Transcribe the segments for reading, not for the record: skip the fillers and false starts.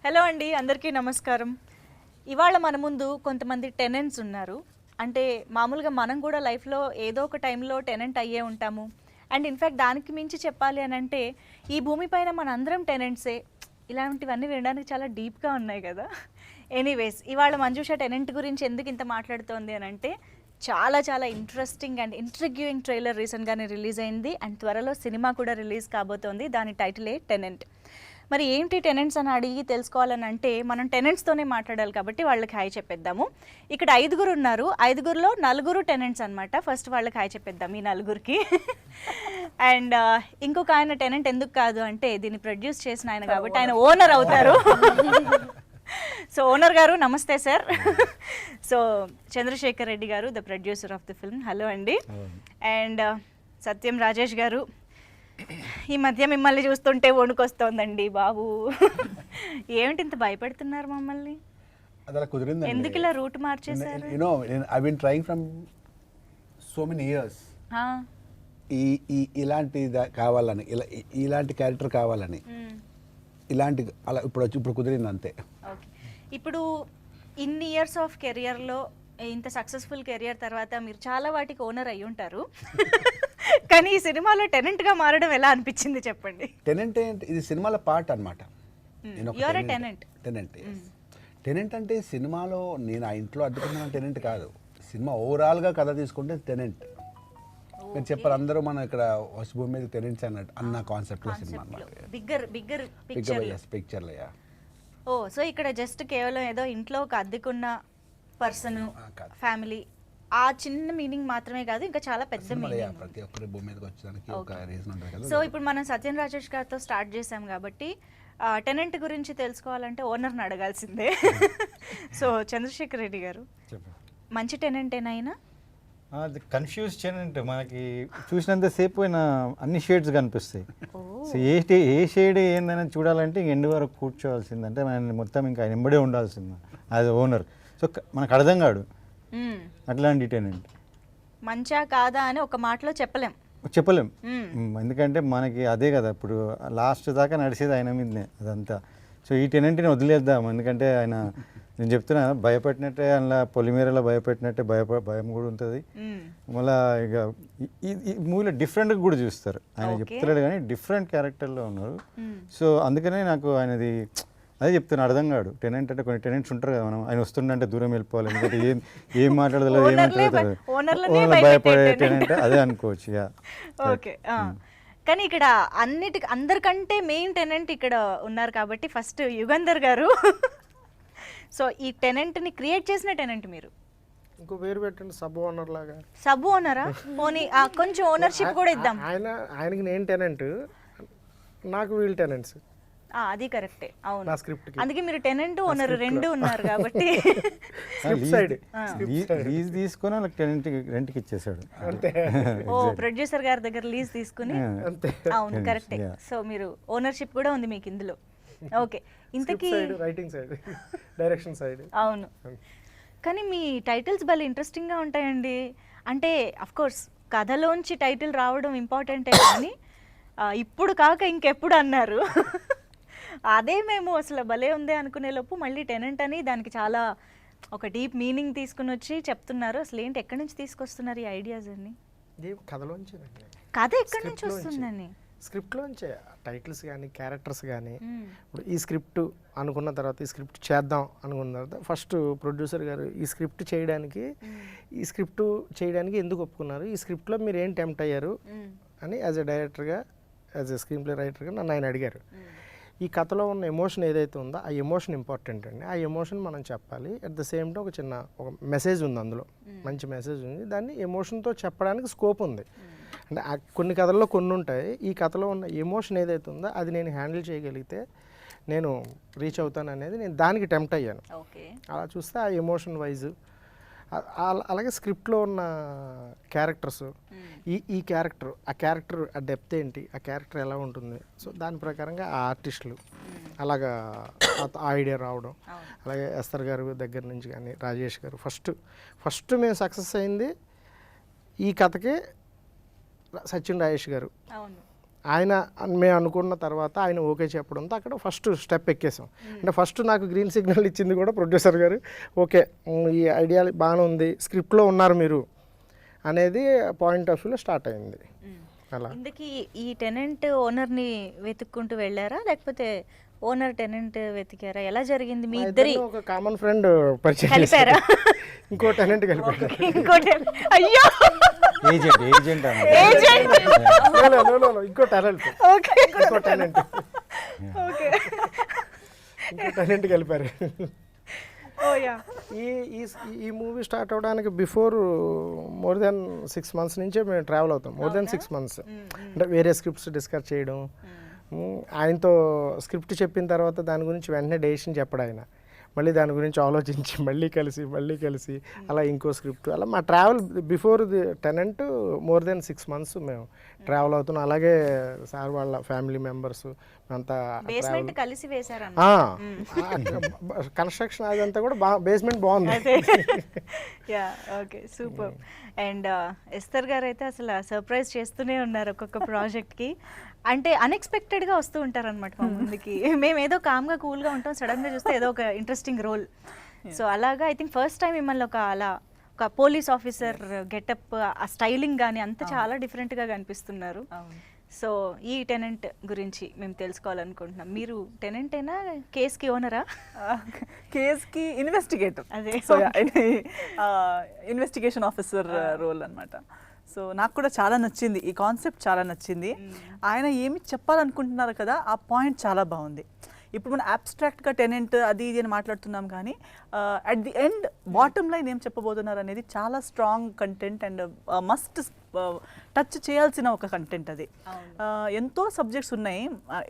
Hello అండి, అందరికీ నమస్కారం. ఇవాళ మన ముందు కొంతమంది టెనెంట్స్ ఉన్నారు. అంటే మామూలుగా మనం కూడా లైఫ్లో ఏదో ఒక టైంలో టెనెంట్ అయ్యే ఉంటాము. అండ్ ఇన్ఫ్యాక్ట్ దానికి మించి చెప్పాలి అని అంటే ఈ భూమిపైన మనందరం టెనెంట్సే. ఇలాంటివన్నీ వినడానికి చాలా డీప్గా ఉన్నాయి కదా. ఎనీవేస్, ఇవాళ మంజుష టెనెంట్ గురించి ఎందుకు ఇంత మాట్లాడుతోంది అని అంటే చాలా చాలా ఇంట్రెస్టింగ్ అండ్ ఇంట్రిగ్యూయింగ్ ట్రైలర్ రీసెంట్గానే రిలీజ్ అయింది. అండ్ త్వరలో సినిమా కూడా రిలీజ్ కాబోతోంది. దాని టైటిలే టెనెంట్. మరి ఏంటి టెనెంట్స్ అని అడిగి తెలుసుకోవాలని అంటే మనం టెనెంట్స్తోనే మాట్లాడాలి కాబట్టి వాళ్ళకి హాయ్ చెప్పేద్దాము. ఇక్కడ 5 ఉన్నారు. 5లో 4 టెనెంట్స్ అనమాట. ఫస్ట్ వాళ్ళకి హాయ్ చెప్పేద్దాం ఈ 4కి. అండ్ ఇంకొక ఆయన టెనెంట్ ఎందుకు కాదు అంటే దీన్ని ప్రొడ్యూస్ చేసిన ఆయన కాబట్టి ఆయన ఓనర్ అవుతారు. సో ఓనర్ గారు నమస్తే సార్. సో చంద్రశేఖర్ రెడ్డి గారు, the producer of the film. Hello అండి. అండ్ సత్యం రాజేష్ గారు, ఈ మధ్య మిమ్మల్ని చూస్తుంటే వణుకొస్తోందండి బాబు. ఏమిటి ఇంత భయపెడుతున్నారు మమ్మల్ని? అదలా కుదిరింది. ఎందుకు ఇలా రూట్ మార్చేశారు? You know, I've been trying from so many years. ఇలాంటి కావాలని, ఇలాంటి క్యారెక్టర్ కావాలని, ఇలాంటి అలా ఇప్పుడు కుదిరింది అంతే. ఓకే, ఇప్పుడు ఇన్ని ఇయర్స్ ఆఫ్ కెరియర్లో ఇంత సక్సెస్ఫుల్ కెరియర్ తర్వాత మీరు చాలా వాటికి ఓనర్ అయి ఉంటారు. కానీ ఈ సినిమాలో టెనెంట్గా మారడం ఎలా అనిపించింది చెప్పండి. టెనెంట్ ఇది సినిమాలో పార్ట్ అనమాట. టెనెంట్ అంటే సినిమాలో నేను ఆ ఇంట్లో అడ్డుకున్న టెనెంట్ కాదు. సినిమా ఓవరాల్గా కథ తీసుకుంటే టెనెంట్. మీరు చెప్పారు అందరూ మనం ఇక్కడ భూమి మీద టెనెంట్స్ అన్నట్టు అన్న కాన్సెప్ట్లో సినిమా పిక్చర్లో. ఓ, సో ఇక్కడ జస్ట్ కేవలం ఏదో ఇంట్లో ఒక అద్దెకున్న పర్సన్, ఫ్యామిలీ, ఆ చిన్న మీనింగ్ మాత్రమే కాదు, ఇంకా చాలా పెద్ద మీనింగ్. ప్రతి ఒక్కరి భూమి మీదకి వచ్చడానికి ఒక రీజన్ ఉంటుంది కదా. సో ఇప్పుడు మనం సత్యం రాజేష్ గారితో స్టార్ట్ చేసాం కాబట్టి టెనెంట్ గురించి తెలుసుకోవాలంటే ఓనర్ని అడగాల్సిందే. సో చంద్రశేఖర్ రెడ్డి గారు, మంచి టెనెంటేనా అయినా? అది కన్ఫ్యూజ్ టెనెంట్. మనకి చూసినంతసేపు అయినా అన్ని షేడ్స్ కనిపిస్తాయి. సో ఏ షేడ్ ఏందని చూడాలంటే ఎండ్ వరకు కూర్చోవాల్సిందంటే మనం మొత్తం ఇంకా ఆయన ఎంబడే ఉండాల్సింది యాజ్ ఓనర్. సో మనకు అర్థం కాడు అట్లాంటి టెనెంట్. మంచా కాదా అని ఒక మాటలో చెప్పలేం. ఎందుకంటే మనకి అదే కదా ఇప్పుడు లాస్ట్ దాకా నడిచేది ఆయన మీదనే అదంతా. సో ఈ టెనెంట్ని వదిలేద్దాం. ఎందుకంటే ఆయన, నేను చెప్తున్నా, భయపెట్టినట్టే అలా పొలిమేరలో భయపెట్టినట్టే భయం కూడా ఉంటుంది. మళ్ళీ ఇక ఈ మూవీలో డిఫరెంట్గా కూడా చూస్తారు. ఆయన చెప్తలేడు కానీ డిఫరెంట్ క్యారెక్టర్లో ఉన్నారు. సో అందుకనే నాకు ఆయనది అదే చెప్తాను, అర్థం కాడు. టెనెంట్ అంటే కొన్ని టెనెంట్స్ ఉంటారు కదా, మనం ఆయన వస్తుండే దూరం వెళ్ళిపోవాలి, ఎందుకంటే ఏం మాట్లాడదు, ఏం మాట్లాడతారు, భయపడే టెనెంట్ అదే అనుకోవచ్చు. ఓకే, కానీ ఇక్కడ అందరికంటే మెయిన్ టెనెంట్ ఇక్కడ ఉన్నారు కాబట్టి ఫస్ట్ యుగంధర్ గారు. సో ఈ టెనెంట్ని క్రియేట్ చేసిన టెనెంట్ మీరు. ఇంకో పేరు పెట్టండి, సబ్ ఓనర్ లాగా. సబ్ ఓనరా? పోనీ కొంచెం ఓనర్షిప్ కూడా ఇద్దాం. ఆయనకి నేను టెనెంట్, నాకు వీళ్ళు టెనెంట్స్. అది కరెక్టే, అవును. అందుకే మీరు టెనెంట్ ఓనర్ రెండు ఉన్నారు కాబట్టి లీజ్ తీసుకొని వాళ్ళకి రెంట్కి ఇచ్చేసాడు. ఓ, ప్రొడ్యూసర్ గారి దగ్గర లీజ్ తీసుకుని. అవును, కరెక్టే. సో మీరు ఓనర్షిప్ కూడా ఉంది మీకు ఇందులో. ఓకే, ఇంతకీ రైటింగ్ సైడ్, డైరెక్షన్ సైడ్. అవును, కానీ మీ టైటిల్స్ భలే ఇంట్రెస్టింగ్గా ఉంటాయండి. అంటే అఫ్కోర్స్ కథలోంచి టైటిల్ రావడం ఇంపార్టెంటే, కానీ ఇప్పుడు కాక ఇంకెప్పుడు అన్నారు. అదే మేము అసలు భలే ఉంది అనుకునే లోపు మళ్ళీ టెనెంట్ అని దానికి చాలా ఒక డీప్ మీనింగ్ తీసుకుని వచ్చి చెప్తున్నారు. అసలు ఏంటి, ఎక్కడి నుంచి తీసుకొస్తున్నారు ఈ ఐడియాస్ అన్ని? కథ ఎక్కడి నుంచి వస్తుందని? స్క్రిప్ట్లోంచే. టైటిల్స్ కానీ క్యారెక్టర్స్ కానీ. ఇప్పుడు ఈ స్క్రిప్ట్ అనుకున్న తర్వాత, ఈ స్క్రిప్ట్ చేద్దాం అనుకున్న తర్వాత ఫస్ట్ ప్రొడ్యూసర్ గారు ఈ స్క్రిప్ట్ చేయడానికి ఎందుకు ఒప్పుకున్నారు, ఈ స్క్రిప్ట్లో మీరు ఏం టెంప్ట్ అయ్యారు అని యాజ్ ఎ డైరెక్టర్గా, యాజ్ ఎ స్క్రీన్ ప్లే రైటర్గా నన్ను ఆయన అడిగారు. ఈ కథలో ఉన్న ఎమోషన్ ఏదైతే ఉందో ఆ ఎమోషన్ ఇంపార్టెంట్ అండి. ఆ ఎమోషన్ మనం చెప్పాలి. అట్ ద సేమ్ టైం ఒక మెసేజ్ ఉంది అందులో, మంచి మెసేజ్ ఉంది. దాన్ని ఎమోషన్తో చెప్పడానికి స్కోప్ ఉంది. అంటే కొన్ని కథల్లో కొన్ని ఉంటాయి. ఈ కథలో ఉన్న ఎమోషన్ ఏదైతే ఉందో అది నేను హ్యాండిల్ చేయగలిగితే నేను రీచ్ అవుతాను అనేది నేను దానికి టెంప్ట్ అయ్యాను. అలా చూస్తే ఆ ఎమోషన్ వైజ్, అలాగే స్క్రిప్ట్లో ఉన్న క్యారెక్టర్స్, ఈ క్యారెక్టర్, ఆ డెప్త్ ఏంటి, ఆ క్యారెక్టర్ ఎలా ఉంటుంది, సో దాని ప్రకారంగా ఆ ఆర్టిస్టులు అలాగా ఆ ఐడియా రావడం. అలాగే ఎస్తర్ గారి దగ్గర నుంచి కానీ రాజేష్ గారు ఫస్ట్ మేము సక్సెస్ అయింది ఈ కథకి సచిన్ రాజేష్ గారు. ఆయన మేము అనుకున్న తర్వాత ఆయన ఓకే చెప్పడంతో అక్కడ ఫస్ట్ స్టెప్ ఎక్కేసాం. అంటే ఫస్ట్ నాకు గ్రీన్ సిగ్నల్ ఇచ్చింది కూడా ప్రొడ్యూసర్ గారు. ఓకే, ఈ ఐడియా బాగానే ఉంది, స్క్రిప్ట్లో ఉన్నారు మీరు అనేది పాయింట్ ఆఫ్ వ్యూలో స్టార్ట్ అయింది. అలా ఇందుకి ఈ టెనెంట్ ఓనర్ని వెతుక్కుంటూ వెళ్ళారా, లేకపోతే ఓనర్ టెనెంట్ వెతికారా? ఎలా జరిగింది మీ ఇద్దరి ఒక కామన్ ఫ్రెండ్ పరిచయం కలిపారా? చేశారు. ఇంకో టెనెంట్ కలిపారు. ఇంకోటి అయ్యో ఏజెంట్ ఏజెంట్ ఇంకో టాలెంట్ ఓకే ఇంకో టాలెంట్ ఓకే ఇంకో టాలెంట్ కలిపారు. ఓ యా ఈ ఈ ఈ మూవీ స్టార్ట్ అవడానికి బిఫోర్ మోర్ దెన్ 6 months నుంచే మేము ట్రావెల్ అవుతాం. మోర్ దెన్ 6 months అంటే వేరే స్క్రిప్ట్స్ డిస్కస్ చేయడం, ఆయనతో స్క్రిప్ట్ చెప్పిన తర్వాత దాని గురించి వెంటనే డెసిషన్ చెప్పడం, ఆయన మళ్ళీ దాని గురించి ఆలోచించి మళ్ళీ కలిసి అలా ఇంకో స్క్రిప్ట్, అలా మా travel before the tenant more than 6 months మేము ట్రావెల్ అవుతున్నాం. అలాగే సార్ వాళ్ళ ఫ్యామిలీ మెంబర్స్ అంతా బేస్మెంట్ కలిసి వేశారన్న. కన్స్ట్రక్షన్ అదంతా కూడా బేస్మెంట్ బాగుంది. Yeah okay super. And Esther గారు అయితే అసలు సర్ప్రైజ్ చేస్తూనే ఉన్నారు ఒక్కొక్క ప్రాజెక్ట్కి. అంటే అన్ఎక్స్పెక్టెడ్గా వస్తూ ఉంటారు అనమాట మా ముందుకి. మేము ఏదో కామ్గా కూల్గా ఉంటాం, సడన్గా చూస్తే ఏదో ఒక ఇంట్రెస్టింగ్ రోల్. సో అలాగా ఐ థింక్ ఫస్ట్ టైం మిమ్మల్ని ఒక పోలీస్ ఆఫీసర్ గెటప్, ఆ స్టైలింగ్ కానీ అంతా చాలా డిఫరెంట్గా కనిపిస్తున్నారు. సో ఈ టెనెంట్ గురించి మేము తెలుసుకోవాలనుకుంటున్నాం. మీరు టెనెంటేనా, కేస్కి ఓనరా? కేస్కి ఇన్వెస్టిగేటర్, అదే. సో ఇన్వెస్టిగేషన్ ఆఫీసర్ రోల్ అనమాట. సో నాకు కూడా చాలా నచ్చింది, ఈ కాన్సెప్ట్ చాలా నచ్చింది. ఆయన ఏమి చెప్పాలనుకుంటున్నారు కదా, ఆ పాయింట్ చాలా బాగుంది. ఇప్పుడు మనం అబ్స్ట్రాక్ట్గా టెనెంట్ అది ఇది అని మాట్లాడుతున్నాం, కానీ at the end bottom line ఏం చెప్పబోతున్నారు అనేది చాలా strong content and must touch చేయాల్సిన ఒక కంటెంట్ అది. ఎంతో సబ్జెక్ట్స్ ఉన్నాయి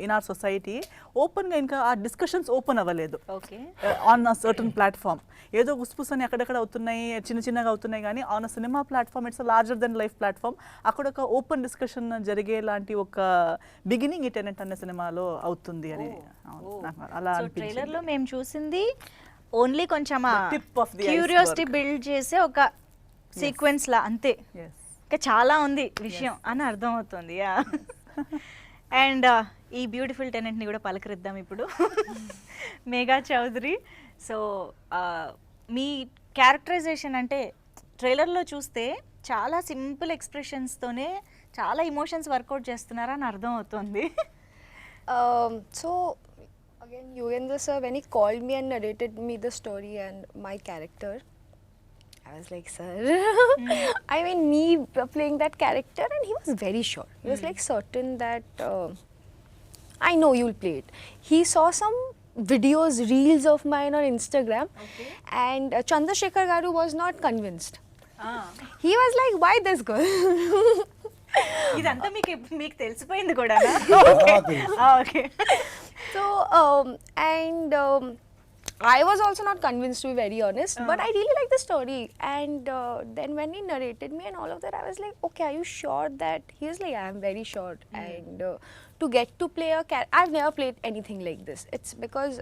ఇన్ ఆర్ సొసైటీ, ఓపెన్గా ఇంకా ఆ డిస్కషన్స్ ఓపెన్ అవ్వలేదు ఆన్ అ సర్టన్ ప్లాట్ఫామ్. ఏదో గుస్పుస్ అని అక్కడక్కడ అవుతున్నాయి, చిన్నగా అవుతున్నాయి, కానీ on a cinema platform it's larger than life platform. అక్కడ ఒక ఓపెన్ డిస్కషన్ జరిగేలాంటి ఒక బిగినింగ్ ఈ టెనెంట్ అనే సినిమాలో అవుతుంది అని అలా ట్రైలర్ లో మేము చూసింది ఓన్లీ కొంచెం tip of the curiosity iceberg. Build చేసే ఒక సీక్వెన్స్ లా అంతే, ఇంకా చాలా ఉంది విషయం అని అర్థం అవుతుంది. అండ్ ఈ బ్యూటిఫుల్ టెనెంట్ని కూడా పలకరిద్దాం ఇప్పుడు. మేఘా చౌదరి. సో మీ క్యారెక్టరైజేషన్ అంటే ట్రైలర్లో చూస్తే చాలా సింపుల్ ఎక్స్ప్రెషన్స్తోనే చాలా ఇమోషన్స్ వర్కౌట్ చేస్తున్నారా అని అర్థం అవుతుంది. So again, Yugandhar sir, when he called me and narrated me the story and my character, I was like, sir, I mean, me playing that character, and he was very sure. He was like certain that I know you'll play it. He saw some videos, reels of mine on Instagram, and Chandrasekhar Garu was not convinced. He was like, why this girl? ఇదంతా మీకు తెలిసిపోయింది కూడా. Okay. So I was also not convinced, to be very honest, but I really liked the story. And then when he narrated me and all of that, I was like, okay, are you sure that? He was like, I am very sure. And to get to play a character, I've never played anything like this. It's because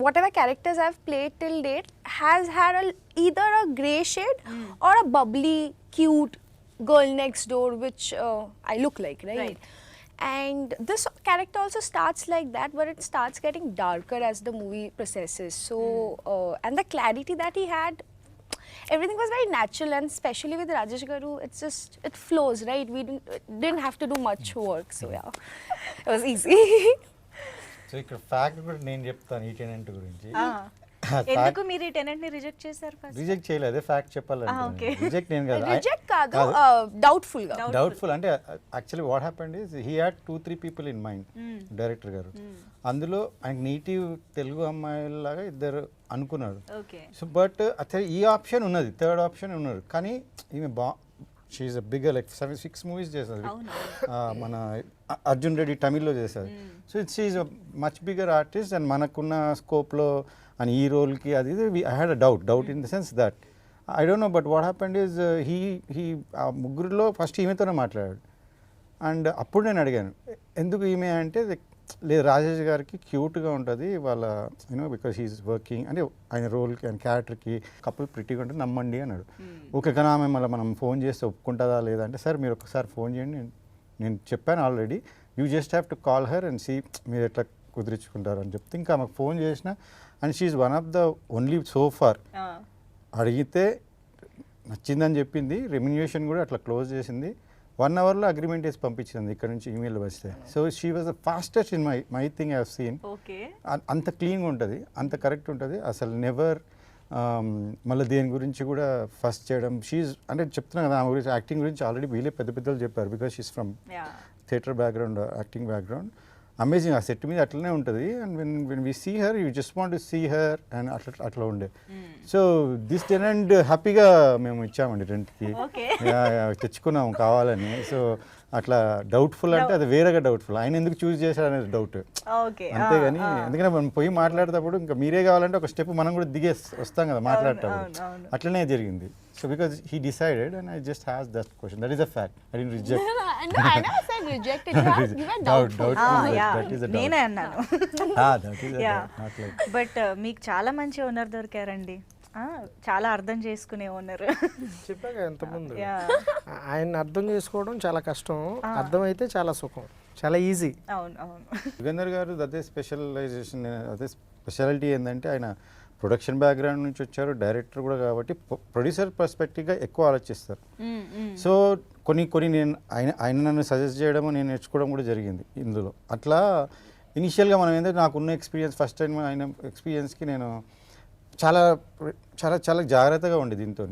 whatever characters I've played till date has had either a grey shade or a bubbly, cute girl next door, which I look like, right? And this character also starts like that, but it starts getting darker as the movie processes. So, and the clarity that he had, everything was very natural, and especially with Rajesh Garu, it's just, it flows, right? We didn't have to do much work, so yeah, it was easy. So ఇక్కడ fact కూడా నేను చెప్తాను ఈ tenant గురించి. ఎందుకు మీరు ఈ tenant ని రిజెక్ట్ చేశారు? ఫస్ట్ రిజెక్ట్ చేయలేదు, అదే ఫ్యాక్ట్ చెప్పాలంటే. రిజెక్ట్ నేను కాదు, Reject kaadu, doubtful ga. Doubtful. అంటే actually what happened is he had 2-3 people in mind, director గారు. అందులో ఆయనకు నేటివ్ తెలుగు అమ్మాయిలాగా ఇద్దరు అనుకున్నాడు. సో బట్ అసలు ఈ ఆప్షన్ ఉన్నది, థర్డ్ ఆప్షన్ ఉన్నారు, కానీ ఈమె she's a bigger, like 6 movies చేశారు. మన అర్జున్ రెడ్డి తమిళ్లో చేశారు. So it's is a much bigger artist, and మనకున్న స్కోప్లో అని ఈ రోల్కి అది I had a doubt in the sense that I don't know, but what happened is he ఆ ముగ్గురిలో ఫస్ట్ ఈమెతోనే మాట్లాడాడు. అండ్ అప్పుడు నేను అడిగాను ఎందుకు ఈమె అంటే, లేదు రాజేష్ గారికి క్యూట్గా ఉంటుంది వాళ్ళ యూనో బికాస్ హీఈస్ వర్కింగ్ అంటే ఆయన రోల్కి ఆయన క్యారెక్టర్కి కపుల్ ప్రిటీగా ఉంటుంది నమ్మండి అన్నాడు. ఓకే కానీ ఆమె మళ్ళీ మనం ఫోన్ చేస్తే ఒప్పుకుంటుందా లేదా అంటే సార్ మీరు ఒకసారి ఫోన్ చేయండి, నేను చెప్పాను already, you just have to call her and see మీరు ఎట్లా కుదిరించుకుంటారు అని చెప్తే ఇంకా ఆమెకు ఫోన్ చేసిన and she's one of the only so far అడిగితే నచ్చిందని చెప్పింది, రెమ్యునేషన్ కూడా అట్లా క్లోజ్ చేసింది, 1 అవర్లో అగ్రిమెంట్ వేసి పంపించింది ఇక్కడ నుంచి ఈమెయిల్ వస్తే. So she was the fastest in my thing I have seen. Okay, అంత క్లీన్గా ఉంటుంది, అంత కరెక్ట్ ఉంటుంది, అసలు నెవర్ మళ్ళీ దేని గురించి కూడా ఫస్ట్ చేయడం. షీఈ్ అంటే చెప్తున్నా కదా ఆమె గురించి యాక్టింగ్ గురించి ఆల్రెడీ వీళ్ళే పెద్ద పెద్దలు చెప్పారు because she's from theatre background, acting background. Amazing ఆ సెట్ మీద అట్లనే ఉంటుంది. And when we see her you just want to see her and అట్లా ఉండే. సో దిస్ టెనెంట్ హ్యాపీగా మేము ఇచ్చామండి రెంట్కి, తెచ్చుకున్నాము కావాలని. సో అట్లా డౌట్ఫుల్ అంటే అది వేరేగా డౌట్ఫుల్, ఆయన ఎందుకు చూస్ చేశారు అనేది డౌట్ అంతేగాని, ఎందుకంటే మనం పోయి మాట్లాడేటప్పుడు ఇంకా మీరే కావాలంటే ఒక స్టెప్ మనం కూడా దిగే వస్తాం కదా మాట్లాడేటప్పుడు, అట్లనే జరిగింది. So because he decided and I just has that question, that is a fact. I didn't reject. No, I never said rejected. You were doubtful. That is a doubt. నేనే అన్నాను. That is a Yeah. doubt, not like. But మీకు చాలా మంచి owner దొరికారండి, చాలా అర్థం చేసుకునే owner. చెప్పాక ఎంతమంది ఆయన అర్థం చేసుకోవడం చాలా కష్టం, అర్థమైతే చాలా సుఖం, చాలా ఈజీ. అవును అవును. యుగంధర్ గారు అదే స్పెషలైజేషన్, అదే స్పెషాలిటీ ఏంటంటే ఆయన ప్రొడక్షన్ బ్యాక్గ్రౌండ్ నుంచి వచ్చారు, డైరెక్టర్ కూడా కాబట్టి ప్రొడ్యూసర్ పర్స్పెక్టివ్గా ఎక్కువ ఆలోచిస్తారు. సో కొన్ని నేను ఆయన నన్ను సజెస్ట్ చేయడము నేను నేర్చుకోవడం కూడా జరిగింది ఇందులో. అట్లా ఇనిషియల్గా మనం ఏంటంటే నాకున్న ఎక్స్పీరియన్స్, ఫస్ట్ టైం ఆయన ఎక్స్పీరియన్స్కి నేను చాలా చాలా చాలా జాగ్రత్తగా ఉండే దీంతో.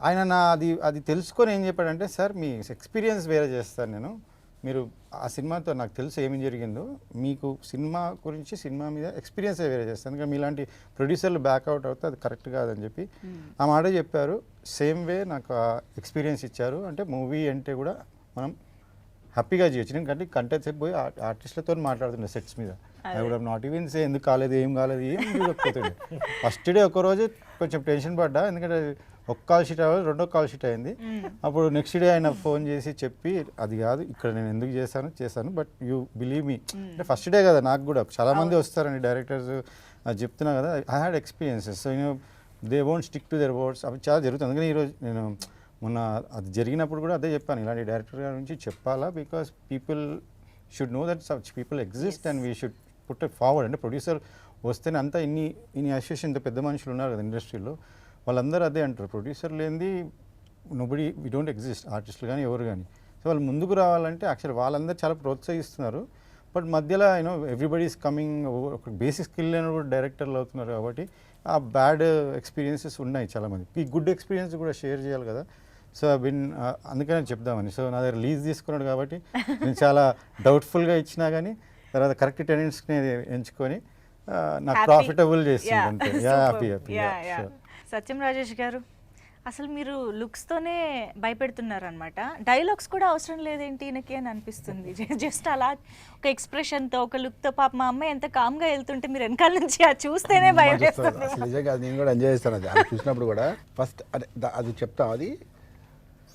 ఆయన అది తెలుసుకొని ఏం చెప్పాడంటే, సార్ మీ ఎక్స్పీరియన్స్ వేరే చేస్తాను నేను, మీరు ఆ సినిమాతో నాకు తెలుసు ఏమి జరిగిందో, మీకు సినిమా గురించి సినిమా మీద ఎక్స్పీరియన్స్ వేరే చేస్తాను, ఎందుకంటే మీలాంటి ప్రొడ్యూసర్లు బ్యాక్అవుట్ అవుతే అది కరెక్ట్ కాదని చెప్పి ఆ మాట చెప్పారు. సేమ్ వే నాకు ఆ ఎక్స్పీరియన్స్ ఇచ్చారు. అంటే మూవీ అంటే కూడా మనం హ్యాపీగా చేయొచ్చు. ఎందుకంటే కంటెంట్ సేపు పోయి ఆర్టిస్టులతో మాట్లాడుతుండే సెట్స్ మీద, I would have not even say ఎందుకు కాలేదు ఏం కాలేదు ఏం చూడకపోతుండే. ఫస్ట్ డే ఒకరోజు కొంచెం టెన్షన్ పడ్డా, ఎందుకంటే ఒక కాల్ షీట్ అవ్వాలి, 2వ కాల్ షీట్ అయింది. అప్పుడు నెక్స్ట్ డే ఆయన ఫోన్ చేసి చెప్పి, అది కాదు ఇక్కడ నేను ఎందుకు చేశాను బట్ యూ బిలీవ్ మీ. అంటే ఫస్ట్ డే కదా, నాకు కూడా చాలామంది వస్తారండి డైరెక్టర్స్, చెప్తున్నా కదా I had experiences. So you know they won't stick to their words, అవి చాలా జరుగుతుంది. అందుకని ఈరోజు నేను మొన్న అది జరిగినప్పుడు కూడా అదే చెప్పాను, ఇలాంటి డైరెక్టర్ గారి నుంచి చెప్పాలా, because people should know that such people exist and we should put it forward. అంటే ప్రొడ్యూసర్ వస్తేనే అంతా ఇన్ని అసోసియేషన్, ఇంత పెద్ద మనుషులు ఉన్నారు కదా ఇండస్ట్రీలో, వాళ్ళందరూ అదే అంటారు, ప్రొడ్యూసర్ లేనిది నోబడి వీ డోంట్ ఎగ్జిస్ట్, ఆర్టిస్టులు కానీ ఎవరు కానీ. సో వాళ్ళు ముందుకు రావాలంటే యాక్చువల్లీ వాళ్ళందరూ చాలా ప్రోత్సహిస్తున్నారు. బట్ మధ్యలో యూనో ఎవ్రీబడి ఈస్ కమింగ్, ఒక బేసిక్ స్కిల్ లేని కూడా డైరెక్టర్లు అవుతున్నారు కాబట్టి ఆ బ్యాడ్ ఎక్స్పీరియన్సెస్ ఉన్నాయి చాలామంది. ఈ గుడ్ ఎక్స్పీరియన్స్ కూడా షేర్ చేయాలి కదా. సో అందుకనే చెప్దామని. సో నా దగ్గర లీజ్ తీసుకున్నాడు కాబట్టి నేను చాలా డౌట్ఫుల్గా ఇచ్చినా కానీ తర్వాత కరెక్ట్ టెనెంట్స్ని ఎంచుకొని నాకు ప్రాఫిటబుల్ చేస్తుంది అంతే. హ్యాపీ. సత్యం రాజేష్ గారు, అసలు మీరు లుక్స్తోనే భయపెడుతున్నారు అనమాట. డైలాగ్స్ కూడా అవసరం లేదేంటి ఈయనకి అని అనిపిస్తుంది. జస్ట్ అలా ఒక ఎక్స్ప్రెషన్తో, ఒక లుక్తో, పాప మా అమ్మాయి ఎంత కామ్గా వెళ్తుంటే మీరు వెనకాల నుంచి అది చూస్తేనే భయం వేస్తుంది. నిజంగా నేను కూడా ఎంజాయ్ చేస్తాను అది చూసినప్పుడు కూడా. ఫస్ట్ అది చెప్తాం, అది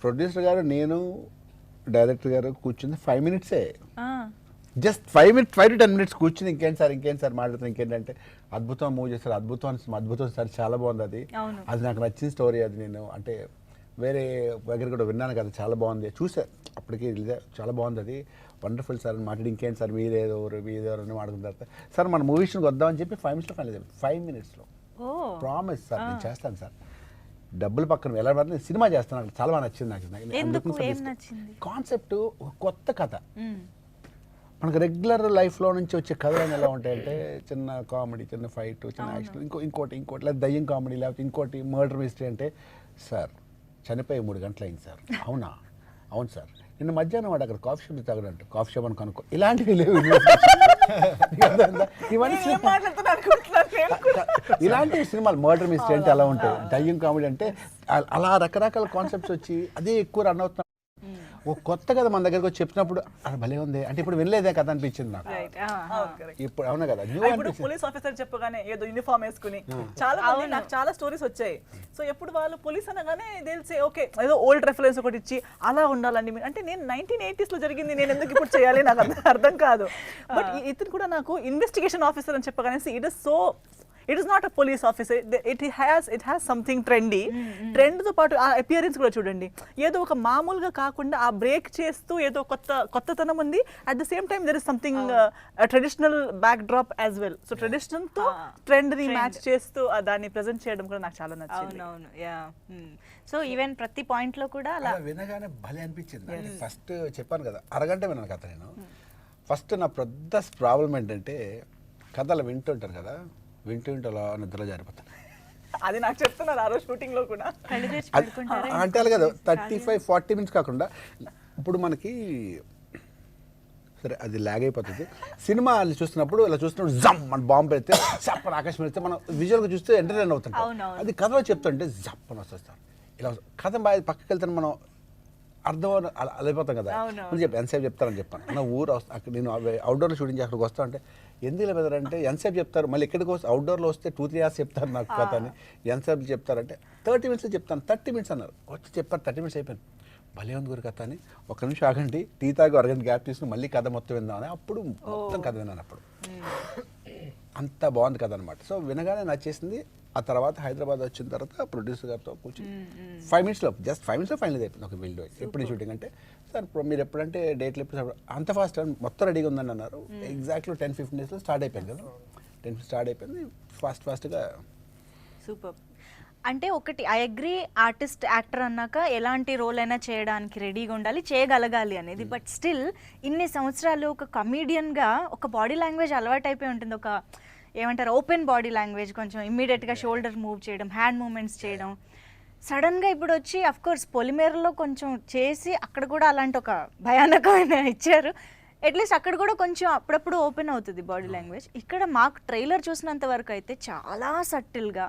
ప్రొడ్యూసర్ గారు నేను డైరెక్టర్ గారు కూర్చుంది 5 minutes, జస్ట్ 5 to 10 minutes కూర్చుని ఇంకేంటి సార్ మాట్లాడుతాను, ఇంకేంటంటే అద్భుతం మూవ్ చేస్తారు, అద్భుతం సార్ చాలా బాగుంది అది నాకు నచ్చిన స్టోరీ. అది నేను అంటే వేరే దగ్గర కూడా విన్నాను కదా, చాలా బాగుంది, చూసారు అప్పటికి చాలా బాగుంది, అది వండర్ఫుల్ సార్ అని మాట్లాడి ఇంకేంటి సార్ మీరెవరు అని మాట్లాడుకున్న తర్వాత సార్ మన మూవీస్కి వద్దామని చెప్పి 5 minutes final 5 minutes promise sir నేను చేస్తాను సార్, డబ్బులు పక్కన ఎలా పడితే నేను సినిమా చేస్తాను, నాకు చాలా బాగా నచ్చింది. నాకు కాన్సెప్ట్ ఒక కొత్త కథ. మనకు రెగ్యులర్ లైఫ్లో నుంచి వచ్చే కథలు ఎలా ఉంటాయంటే చిన్న కామెడీ, చిన్న ఫైట్, చిన్న యాక్షన్, ఇంకోటి లేదా దయ్యం కామెడీ, లేకపోతే ఇంకోటి మర్డర్ మిస్టరీ. అంటే సార్ చనిపోయి 3 గంటలు అయింది సార్. అవును సార్, నిన్న మధ్యాహ్నం వాడు అక్కడ కాఫీ షాప్ తాగడంట, కాఫీ షాప్ అని కనుక్కో, ఇలాంటివి లేవు. ఇలాంటి సినిమాలు మర్డర్ మిస్టరీ అంటే అలా ఉంటాయి, దయ్యం కామెడీ అంటే అలా రకరకాల కాన్సెప్ట్స్ వచ్చి అదే ఎక్కువ రన్ అవుతున్నాయి. ఒక కొత్త కథ మన దగ్గరకు వచ్చి చెప్పినప్పుడు అది భలే ఉంది అంటే ఇప్పుడు వినలేదే కథ అనిపించింది నాకు. రైట్ ఇప్పుడు అవునా కదా న్యూ ఇప్పుడు అనిపించింది. పోలీస్ ఆఫీసర్ చెప్పగానే ఏదో యూనిఫామ్ వేసుకుని చాలా మంది నాకు చాలా స్టోరీస్ వచ్చాయి. సో ఎప్పుడు వాళ్ళు పోలీస్ అనగానే తెలిసే ఓకే ఏదో ఓల్డ్ రెఫరెన్స్ ఒకటి ఇచ్చి అలా ఉండాలండి అంటే నేను 1980s లో జరిగింది నేను ఎందుకు ఇప్పుడు చేయాలి నాకు అర్థం కాదు. బట్ ఇతను కూడా నాకు ఇన్వెస్టిగేషన్ ఆఫీసర్ అని చెప్పగానే it is not a police officer, it has something trendy. ట్రెండ్తో పాటు ఆ అపియరెన్స్ కూడా చూడండి, ఏదో ఒక మామూలుగా కాకుండా ఆ బ్రేక్ చేస్తూ ఏదో కొత్తతనం ఉంది. At the same time there is something traditional backdrop as well. So ట్రెడిషనల్తో ట్రెండ్ని మ్యాచ్ చేస్తూ దాన్ని ప్రజెంట్ చేయడం కూడా నాకు చాలా నచ్చింది. అవునవును యా. సో ఈవెన్ ప్రతి పాయింట్ లో కూడా అలా అలా వినగానే భలే అనిపించింది. ఫస్ట్ చెప్పాను కదా అరగంట విన్నాను కథ నేను. ఫస్ట్ నా పెద్ద ప్రాబ్లం ఏంటంటే కథలు వింటుంటారు కదా, వింటూ అలా నిద్రలో జారిపోతాను. అది నాకు చెప్తున్నారు ఆ రోజు షూటింగ్ లో కూడా. కళ్ళు తెరిచి పడుకుంటారా? అంటే అలా కదా 35-40 మినిట్స్ కాకుండా ఇప్పుడు మనకి సరే అది లాగ్ అయిపోతుంది. సినిమా చూస్తున్నప్పుడు ఇలా చూస్తున్నప్పుడు జమ్ మన బాంబు పెడితే జప్పని ఆకాశం పెడితే మనం విజువల్గా చూస్తే ఎంటర్టైన్ అవుతుంటాం. అది కథలో చెప్తుంటే జప్పని వస్తుంది. ఇలా కథ బాగా పక్కకి వెళ్తాను మనం అర్థం అలా అయిపోతాం కదా. ఎంతసేపు చెప్తారని చెప్పాను నా ఊరు అక్కడ నేను అవుట్డోర్లో షూటింగ్ చేసి అక్కడికి వస్తా అంటే ఎందుకు ఇలా పెడతారంటే ఎంతసేపు చెప్తారు, మళ్ళీ ఎక్కడికి వస్తే అవుట్డోర్లో వస్తే 2-3 hours చెప్తారు నాకు కథ అని. ఎంతసేపు చెప్తారంటే 30 minutes చెప్తాను. 30 minutes అన్నారు, వచ్చి చెప్పారు 30 minutes అయిపోయింది. భలే ఉంది గురి కథ అని ఒక నిమిషం ఆగండి టీ తాగి అరగంట గ్యాప్ తీసుకుని మళ్ళీ కథ మొత్తం విందామని అప్పుడు మొత్తం కథ విన్నాను. అప్పుడు అంత బాగుంది కథ అనమాట. సో వినగానే నచ్చేసింది. ఆ తర్వాత హైదరాబాద్ వచ్చిన తర్వాత ప్రొడ్యూసర్ గారితో కూర్చొని 5 minutes జస్ట్ 5 minutes ఫైనల్ అయిపోయింది ఒక వీడియో. ఎప్పుడు షూటింగ్ అంటే సార్ మీరు ఎప్పుడంటే డేట్లు ఎప్పుడు అంత ఫాస్ట్ మొత్తం రెడీగా ఉందని అన్నారు. ఎగ్జాక్ట్లీ 10-15 daysలో స్టార్ట్ అయిపోయింది కదా. 10 స్టార్ట్ అయిపోయింది ఫాస్ట్గా. సూపర్. అంటే ఒకటి ఐ అగ్రీ, ఆర్టిస్ట్ యాక్టర్ అన్నాక ఎలాంటి రోల్ అయినా చేయడానికి రెడీగా ఉండాలి, చేయగలగాలి అనేది. బట్ స్టిల్ ఇన్ని సంవత్సరాలు ఒక కమీడియన్గా ఒక బాడీ లాంగ్వేజ్ అలవాటు అయిపోయి ఉంటుంది. ఒక ఏమంటారు ఓపెన్ బాడీ లాంగ్వేజ్, కొంచెం ఇమ్మీడియట్గా షోల్డర్ మూవ్ చేయడం, హ్యాండ్ మూమెంట్స్ చేయడం. సడన్గా ఇప్పుడు వచ్చి అఫ్కోర్స్ పొలిమేరలో కొంచెం చేసి అక్కడ కూడా అలాంటి ఒక భయానకమైన ఇచ్చారు. అట్లీస్ట్ అక్కడ కూడా కొంచెం అప్పుడప్పుడు ఓపెన్ అవుతుంది బాడీ లాంగ్వేజ్. ఇక్కడ మాకు ట్రైలర్ చూసినంత వరకు అయితే చాలా సటిల్గా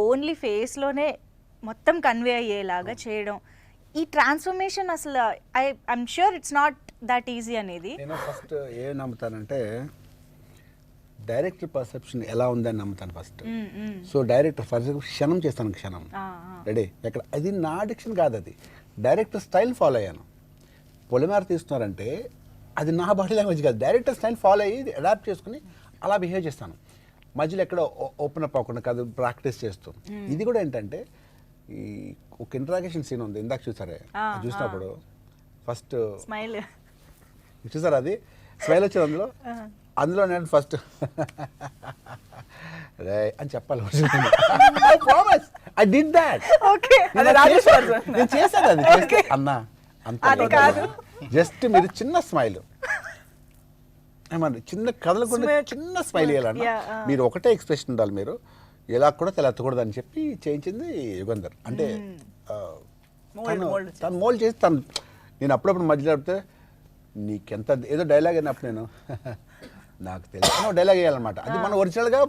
ఓన్లీ ఫేస్లోనే మొత్తం కన్వే అయ్యేలాగా చేయడం. ఈ ట్రాన్స్ఫర్మేషన్ అసలు I'm sure it's not that easy అనేది. నేను ఫస్ట్ ఏం నమ్ముతానంటే డైరెక్టర్ పర్సెప్షన్ ఎలా ఉందని నమ్ముతాను ఫస్ట్. సో డైరెక్టర్ ఫస్ట్ క్షణం చేస్తాను, క్షణం రెడీ ఎక్కడ అది నా డిక్షన్ కాదు, అది డైరెక్టర్ స్టైల్ ఫాలో అయ్యాను. పొలిమేర తీస్తున్నారంటే అది నా బాడీ లాంగ్వేజ్ కాదు, డైరెక్టర్ స్టైల్ ఫాలో అయ్యి అడాప్ట్ చేసుకుని అలా బిహేవ్ చేస్తాను. మధ్యలో ఎక్కడ ఓపెన్ అప్ అవ్వకుండా కాదు, ప్రాక్టీస్ చేస్తూ. ఇది కూడా ఏంటంటే ఈ ఒక ఇంట్రాగేషన్ సీన్ ఉంది ఇందాక చూసారే, చూసినప్పుడు ఫస్ట్ స్మైల్ చూసారా, అది స్మైల్ వచ్చింది అందులో నేను ఫస్ట్ రే అని చెప్పాలి. I did that. నేను చేశాను అది చేస్తే అన్నా అంత కాదు, జస్ట్ మీరు చిన్న స్మైల్ ఏమన్నా చిన్న కదలకుండా చిన్న స్మైల్ వేయాలన్న, మీరు ఒకటే ఎక్స్ప్రెషన్ ఉండాలి, మీరు ఎలా కూడా తెలెత్తకూడదు అని చెప్పి చేయించింది యుగంధర్. అంటే తను మోల్డ్ చేసి తను నేను అప్పుడప్పుడు మధ్యలో చెప్తే నీకెంత ఏదో డైలాగ్ అయినప్పుడు నేను నాకు తెలిసిన డైలాగ్ వేయాలన్నమాట. అది మనం ఒరిజినల్గా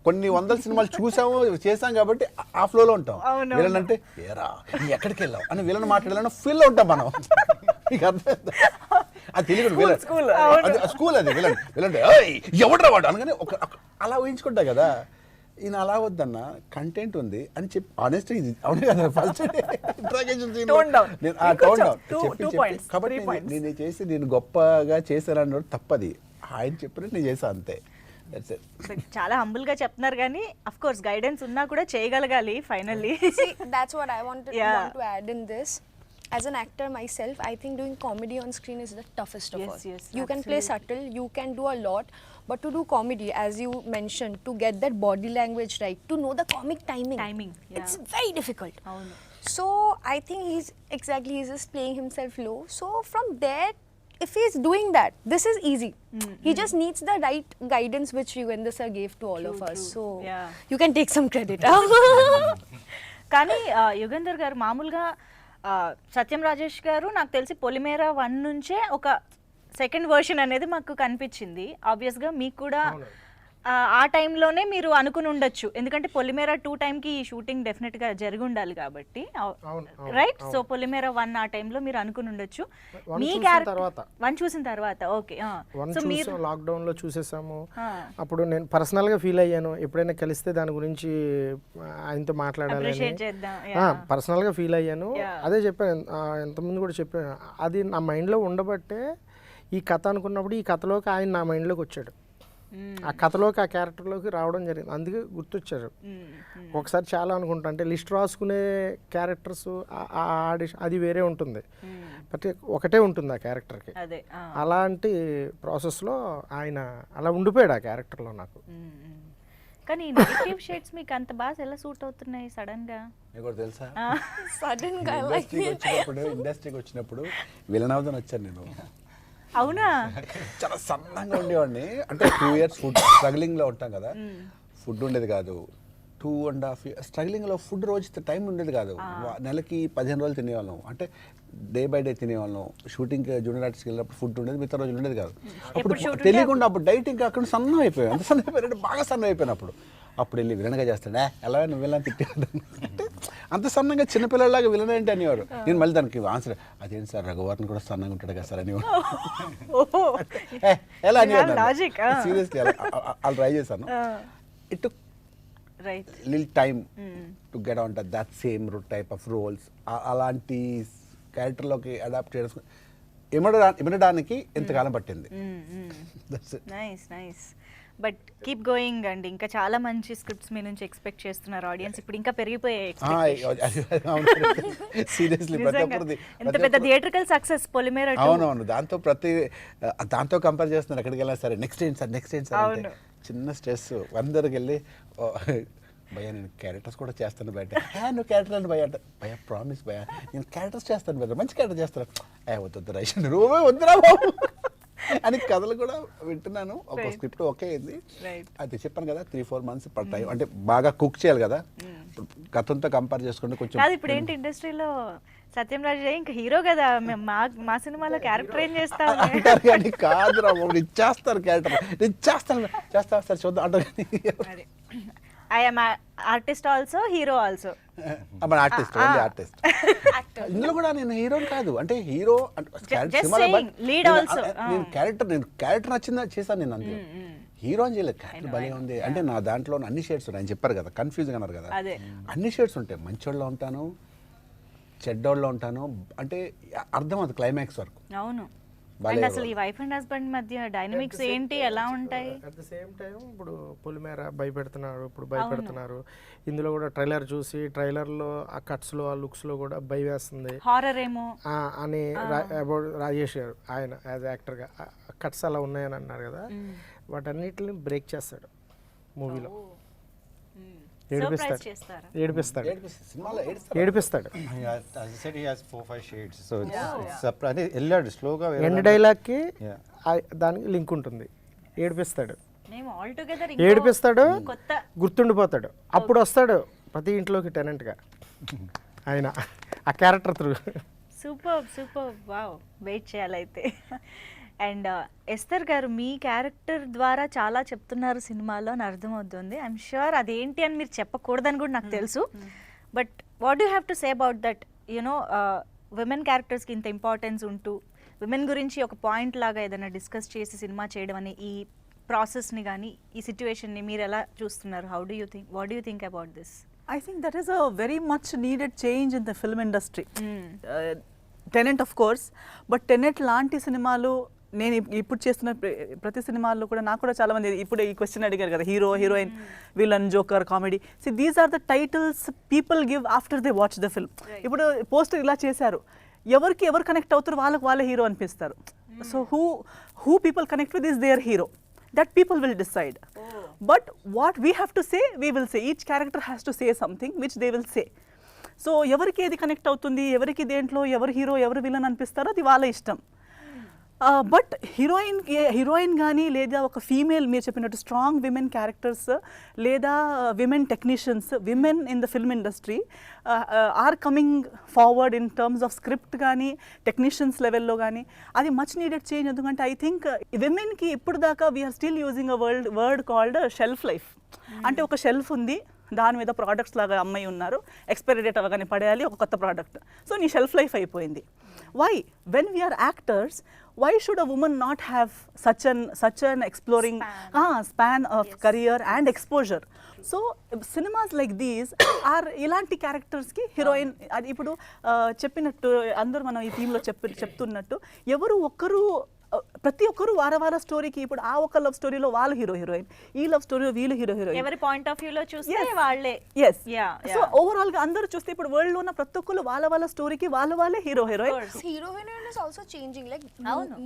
కొన్ని వందల సినిమాలు చూసాము చేసాం కాబట్టి ఆ ఫ్లోలో ఉంటాం. విలన్ అంటే ఏరా ఎక్కడికి వెళ్ళావు అని విలన్ మాట్లాడాలని ఫీల్లో ఉంటాం మనం. నీకు అర్థం అది తెలియదు విలన్ స్కూల్, అది విలన్ విలన్ ఎవడరా వాడు అనగానే ఒక అలా ఊహించుకుంటా కదా. ఈయన అలా వద్దన్న కంటెంట్ ఉంది అని చెప్పి ఆనెస్ట్ ఇది అవును కదా ఫస్ట్ కాబట్టి నేను చేసి నేను గొప్పగా చేశాను తప్పది, ఆయన చెప్పినట్టు నేను చేశాను అంతే. చాలా హంబుల్ గా చెప్తున్నారు కానీ అఫ్ కోర్స్ గైడెన్స్ ఉన్నా కూడా చేయగలగాలి finally. That's what I want to add in this. As an actor myself, I think doing comedy on screen is the toughest of all. You can play subtle, you can do a lot, but to do comedy, as you mentioned, to get that body language right, to know the comic timing, it's very difficult. So I think he's just playing himself low. So from there, if he's doing that, this is easy. He just needs the right guidance which Yugandhar sir gave to all of us. So you can take some credit. కానీ యుగంధర్ గారు మామూలుగా సత్యం రాజేష్ గారు నాకు తెలిసి పొలిమేర 1 నుంచే ఒక second version అనేది మాకు కనిపించింది. ఆబ్వియస్గా మీకు కూడా ఆ టైంలోనే మీరు అనుకుని ఉండొచ్చు, ఎందుకంటే పొలిమేర 2 టైంకి ఈ షూటింగ్ డెఫినెట్గా జరిగి ఉండాలి కాబట్టి, రైట్? సో పొలిమేర 1 ఆ టైంలో మీరు అనుకుని ఉండొచ్చు. One మీ చూసిన క్యారెక్టర్ తర్వాత. 1 చూసిన తర్వాత, ఓకే. సో మీరు లాక్డౌన్లో చూసేసాము. అప్పుడు నేను పర్సనల్గా ఫీల్ అయ్యాను, ఎప్పుడైనా కలిస్తే దాని గురించి ఆయనతో మాట్లాడాలని అప్రిషియేట్ చేద్దాం. పర్సనల్గా ఫీల్ అయ్యాను. అదే చెప్పాను, ఎంతమంది కూడా చెప్పాను, అది నా మైండ్లో ఉండబట్టే ఈ కథ అనుకున్నప్పుడు ఈ కథలోకి ఆయన నా మైండ్లోకి వచ్చాడు, ఆ కథలోకి ఆ క్యారెక్టర్లోకి రావడం జరిగింది, అందుకే గుర్తొచ్చారు. ఒకసారి చాలా అనుకుంటా, అంటే లిస్ట్ రాసుకునే క్యారెక్టర్స్ ఆడిషన్ అది వేరే ఉంటుంది, ప్రతి ఒకటే ఉంటుంది ఆ క్యారెక్టర్కి. అదే అలాంటి ప్రాసెస్లో ఆయన అలా ఉండిపోయాడు ఆ క్యారెక్టర్లో నాకు. కానీ నెగటివ్ షేడ్స్ మీకు అంత బాగా ఎలా సూట్ అవుతున్నాయి సడన్ గా? మీకు కూడా తెలుసా, Sudden guy like ఇండస్ట్రీకి వచ్చినప్పుడు విలన్ అవుదాని వచ్చాను నేను. అవునా? చాలా సన్నంగా ఉండేవాడిని, అంటే 2 years ఫుడ్ స్ట్రగ్లింగ్లో ఉంటాం కదా, ఫుడ్ ఉండేది కాదు. 2.5 years స్ట్రగ్లింగ్లో ఫుడ్ రోజు టైం ఉండేది కాదు. నెలకి 15 రోజులు తినేవాళ్ళం, అంటే డే బై డే తినేవాళ్ళం. షూటింగ్ జూనియర్ ఆర్టిస్ట్కి వెళ్ళినప్పుడు ఫుడ్ ఉండేది, మిగతా రోజులు ఉండేది కాదు. అప్పుడు తెలియకుండా అప్పుడు డైటింగ్ అక్కడ సన్నం అయిపోయాయి, అంత సన్నం అయిపోయాడు, బాగా సన్నం అయిపోయినప్పుడు. అప్పుడు వెళ్ళి విలన్గా చేస్తాడా, ఎలా నువ్వు విలన్ తిట్టాడు అంటే అంత సన్నంగా చిన్నపిల్లలాగా విలన్ ఏంటి అనేవారు. నేను మళ్ళీ దానికి ఆన్సర్, అదేంటి సార్ రఘువర్ని కూడా సన్నంగా ఉంటాడు కదా సార్ అనేవారు. ఎలా అనేవారు సీరియస్లీ, అలా ట్రై చేశాను. It took lil time to get on that same type of roles. అలాంటి క్యారెక్టర్లోకి అడాప్ట్ చేయడం ఇమడడానికి ఎంతకాలం పట్టింది. Nice nice. But keep going అండి, ఇంకా చాలా మంచి స్క్రిప్ట్స్ మీ నుంచి ఎక్స్పెక్ట్ చేస్తున్నారు ఆడియన్స్. ఇప్పుడు ఇంకా పెరిగిపోయాయి సీరియస్లీ. ఎంత పెద్ద థియేట్రికల్ సక్సెస్ పొలిమేర. అవునవును, దాంతో కంపేర్ చేస్తున్నారు ఎక్కడికి వెళ్ళినా సరే. నెక్స్ట్ ఏంటి సార్, నెక్స్ట్ ఏంటి సార్ అంటే చిన్న స్ట్రెస్. అందరికి వెళ్ళి భయ్యా నేను క్యారెక్టర్స్ కూడా చేస్తాను బయట. నువ్వు క్యారెక్టర్ అని భయ్యా ప్రామిస్ భయ్యా నేను క్యారెక్టర్స్ చేస్తాను బయట, మంచి క్యారెక్టర్ చేస్తాను. వద్దు రైషన్ రూమే వద్దురా బాబు అని కథలు కూడా వింటున్నాను. ఒక స్క్రిప్ట్ ఓకే అయింది, అది చెప్పాను కదా 3-4 months పడతాయి, అంటే బాగా కుక్ చేయాలి కదా. కథంతో కంపేర్ చేసుకుంటే కొంచెం. ఇప్పుడు ఏంటి ఇండస్ట్రీలో సత్యం రాజు ఇంకా హీరో కదా, మా సినిమాలో క్యారెక్టర్ ఏం చేస్తావు అంటారు కానీ కాదురా బాబు, నేను చేస్తాను క్యారెక్టర్, నేను చేస్తాను సార్ చూద్దాం అంటారు. I'm artist also, hero also. మన ఆర్టిస్ట్, ఓన్లీ ఆర్టిస్ట్. ఇందులో కూడా నేను హీరోని కాదు, అంటే హీరో నేను క్యారెక్టర్ నచ్చిందా చేశాను నేను, అందులో హీరో అని చేయలేదు. క్యారెక్టర్ భలే ఉంది అంటే నా దాంట్లో అన్ని షేడ్స్ ఉన్నాయి. ఆయన చెప్పారు కదా, కన్ఫ్యూజ్గా అన్నారు కదా, అన్ని షేడ్స్ ఉంటాయి. మంచోళ్ళలో ఉంటాను, చెడ్డోళ్ళలో ఉంటాను, అంటే అర్థం అది క్లైమాక్స్ వరకు. అవును. అండ్ అసలు ఈ వైఫ్ అండ్ హస్బెండ్ మధ్య డైనమిక్స్ ఏంటి, ఎలా ఉంటాయి? అట్ ద సేమ్ టైం ఇప్పుడు పొలిమేర భయపెడుతున్నారు. ఇందులో కూడా ట్రైలర్ చూసి ట్రైలర్లో ఆ కట్స్లో ఆ లుక్స్లో కూడా భయం వేస్తుంది, హారర్ ఏమో అని అబౌట్ రాజేష్ గారు ఆయన యాజ్ యాక్టర్గా కట్స్ అలా ఉన్నాయని అన్నారు కదా, వాటన్నిటిని బ్రేక్ చేస్తాడు మూవీలో. ఏడిపిస్తాడు. వెళ్ళాడు స్లోగా. ఎండ్ డైలాగ్కి దానికి లింక్ ఉంటుంది. ఏడిపిస్తాడు, గుర్తుండిపోతాడు. అప్పుడు వస్తాడు ప్రతి ఇంట్లోకి టెనెంట్గా ఆయన, ఆ character through. Super wow, wait చేయాలైతే. అండ్ ఎస్తర్ గారు, మీ క్యారెక్టర్ ద్వారా చాలా చెప్తున్నారు సినిమాలో అని అర్థమవుతుంది. ఐఎమ్ షూర్ అదేంటి అని మీరు చెప్పకూడదని కూడా నాకు తెలుసు. But what you have to say about that, you know women క్యారెక్టర్స్కి ఇంత ఇంపార్టెన్స్ ఉంటూ విమెన్ గురించి ఒక పాయింట్ లాగా ఏదైనా డిస్కస్ చేసి సినిమా చేయడం అనే ఈ ప్రాసెస్ని కానీ ఈ సిచ్యువేషన్ని మీరు ఎలా చూస్తున్నారు? How do you think, what do you think about this? I think that is a very much needed change in the film industry. Tenet of course, but Tenet లాంటి సినిమాలు నేను ఇప్పుడు చేస్తున్న ప్రతి సినిమాల్లో కూడా నాకు కూడా చాలా మంది ఇప్పుడు ఈ క్వశ్చన్ అడిగారు కదా, hero heroine villain joker comedy. See these are the titles people give after they watch the film. ఇప్పుడు పోస్టర్ ఇలా చేశారు, ఎవరు కనెక్ట్ అవుతారు వాళ్ళే హీరో అనిపిస్తారు. So who people connect with is their hero, that people will decide. But what we have to say, we will say. Each character has to say something which they will say. So ఎవరికి ఏది connect అవుతుంది, ఎవరికి దేంట్లో ఎవరు hero ఎవరు villain అనిపిస్తారో అది వాళ్ళ ఇష్టం. బట్ హీరోయిన్ కానీ లేదా ఒక ఫీమేల్ మీరు చెప్పినట్టు స్ట్రాంగ్ విమెన్ క్యారెక్టర్స్ లేదా women technicians women in the film industry are coming forward in terms of script కానీ టెక్నీషియన్స్ లెవెల్లో కానీ అది మచ్ నీడెడ్ చేంజ్. ఎందుకంటే ఐ థింక్ విమెన్కి ఇప్పుడు దాకా we're still using a word called shelf life. అంటే ఒక షెల్ఫ్ ఉంది, దాని మీద ప్రోడక్ట్స్ లాగా అమ్మాయి ఉన్నారు, ఎక్స్పైరీ డేట్ అవగానే పడేయాలి ఒక కొత్త ప్రోడక్ట్. సో నీ షెల్ఫ్ లైఫ్ అయిపోయింది. Why when we're actors why should a woman not have such an exploring span of career and exposure? So cinemas like these are ilanti characters ki heroine adi ipudu cheppinattu andaru manam ee theme lo చెప్తున్నట్టు ఎవరు ఒక్కరు ప్రతి ఒక్కరు వార స్టోరీకి ఇప్పుడు ఆ ఒక లవ్ స్టోరీలో వాళ్ళు హీరోయిన్, ఈ లవ్ స్టోరీలో వీళ్ళు హీరోయిన్, ఎవరి పాయింట్ ఆఫ్ వ్యూలో చూస్తే వాళ్ళే. ఎస్. సో ఓవరాల్ గా అందరూ చూస్తే ఇప్పుడు వరల్డ్ లో ఉన్న ప్రతి ఒక్కరు వాళ్ళ స్టోరీకి వాళ్ళే heroine. Hero heroine is also changing. Like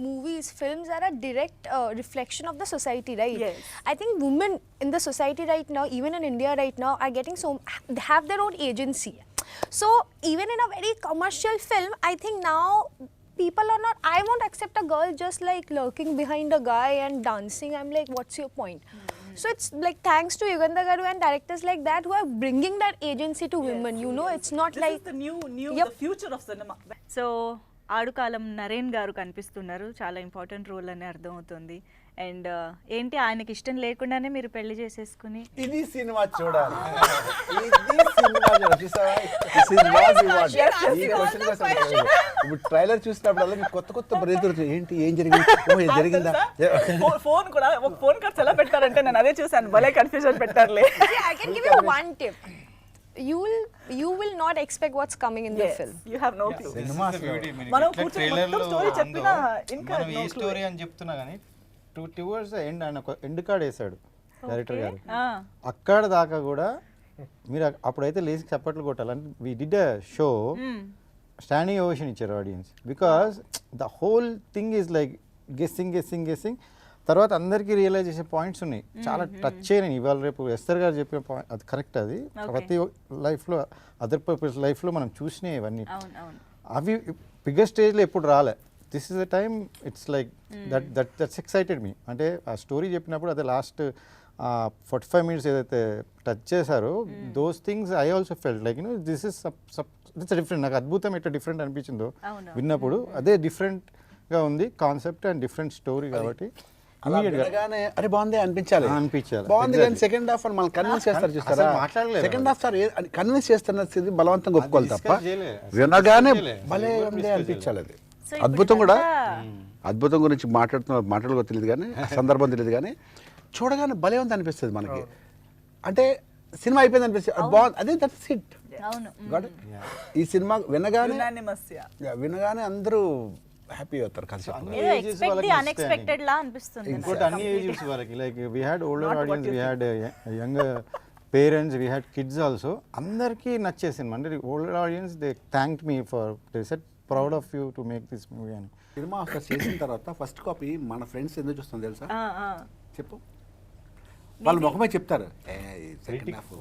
movies, films are a direct reflection of the society, right? Yes. I think women in the society right now, even in India right now, are getting they have their own agency. So even in a very commercial film, I think now people are not, I won't accept a girl just like lurking behind a guy and dancing. I'm like, what's your point? So it's like thanks to Yugandhar Garu and directors like that who are bringing that agency to women. You know, it's not This like is the new Yep. the future of cinema. So Aadukalam Naren గారు కనిపిస్తున్నారు, చాలా important role అని అర్థమవుతుంది. And ఏంటి ఆయనకి ఇష్టం లేకుండానే మీరు పెళ్లి చేసేసుకుని ఇది సినిమా చూడాలి. ఇది సినిమా చూడాలి. చూసావా? This is what we want. ఈ question కోసం ఇప్పుడు ట్రైలర్ చూసినప్పుడు మీకు కొత్త బ్రేక్ ఏంటి ఏం జరిగింది, ఓ ఇది జరిగిందా. ఫోన్ కూడా ఒక ఫోన్ కార్డ్స్ ఎలా పెట్టారంటే నేను అదే చూసాను, భలే confusion పెట్టారులే. See, I can give you one tip. You will not expect what's coming in the film. You have no clue. Cinemas మనం కూర్చొని మొత్తం స్టోరీ చెప్పినా ఇంకా మనం ఏ స్టోరీ అని చెప్తున్నా కానీ టువర్డ్స్ ఎండ్ ఆయన ఒక ఎండ్ కార్డ్ వేసాడు డైరెక్టర్ గారు. అక్కడ దాకా కూడా మీరు అప్పుడైతే లేచి చప్పట్లు కొట్టాలంటే we did a show standing ovation ఇచ్చారు audience, because the whole thing is like guessing. తర్వాత అందరికీ రియలైజ్ చేసే పాయింట్స్ ఉన్నాయి, చాలా టచ్ చేయని. ఇవాళ రేపు ఎస్తర్ గారు చెప్పిన పాయింట్ అది కరెక్ట్. అది ప్రతి లైఫ్లో అదర్ పర్పస్ లైఫ్లో మనం చూసినాయి ఇవన్నీ. అవి బిగ్గర్ స్టేజ్లో ఎప్పుడు రాలే. This is the time it's like that's excited me. అంటే ఆ స్టోరీ చెప్పినప్పుడు అదే లాస్ట్ 45 minutes ఏదైతే టచ్ చేశారో those things I also felt like this is it's different. నాకు అద్భుతం ఎట్లా డిఫరెంట్ అనిపించిందో విన్నప్పుడు, అదే డిఫరెంట్గా ఉంది కాన్సెప్ట్ అండ్ డిఫరెంట్ స్టోరీ కాబట్టి అరే బాగుంది అనిపించాలి. బాగుంది కానీ సెకండ్ హాఫ్ అని మనం కన్విన్స్ చేస్తారు చూస్తారా. సెకండ్ హాఫ్ సార్ కన్విన్స్ చేస్తున్నది బలవంతంగా ఒప్పుకోవాలి తప్ప వినగానే భలే ఉంది అనిపించాలి. అది అద్భుతం కూడా. అద్భుతం గురించి మాట్లాడుకో తెలియదు కానీ సందర్భం తెలియదు కానీ చూడగానే భలే ఉంది అనిపిస్తుంది మనకి. అంటే సినిమా అయిపోయింది అనిపిస్తుంది, బాగుంది, అదే దట్స్ హిట్. ఈ సినిమా వినగానే అందరూ హ్యాపీ అవుతారు. ఇంకోటి అన్ని ఏజెస్ వాళ్ళకి like we had older audience, we had young parents, we had kids also. అందరికీ నచ్చేసింది. అంటే older audience they thanked me for they said proud of you to make this movie అని. సినిమా అక్కడ చేసిన తర్వాత ఫస్ట్ కాపీ మన friends ఎందుకు చూస్తాం తెలుసా? చెప్పు. వాళ్ళు ముఖమే చెప్తారు,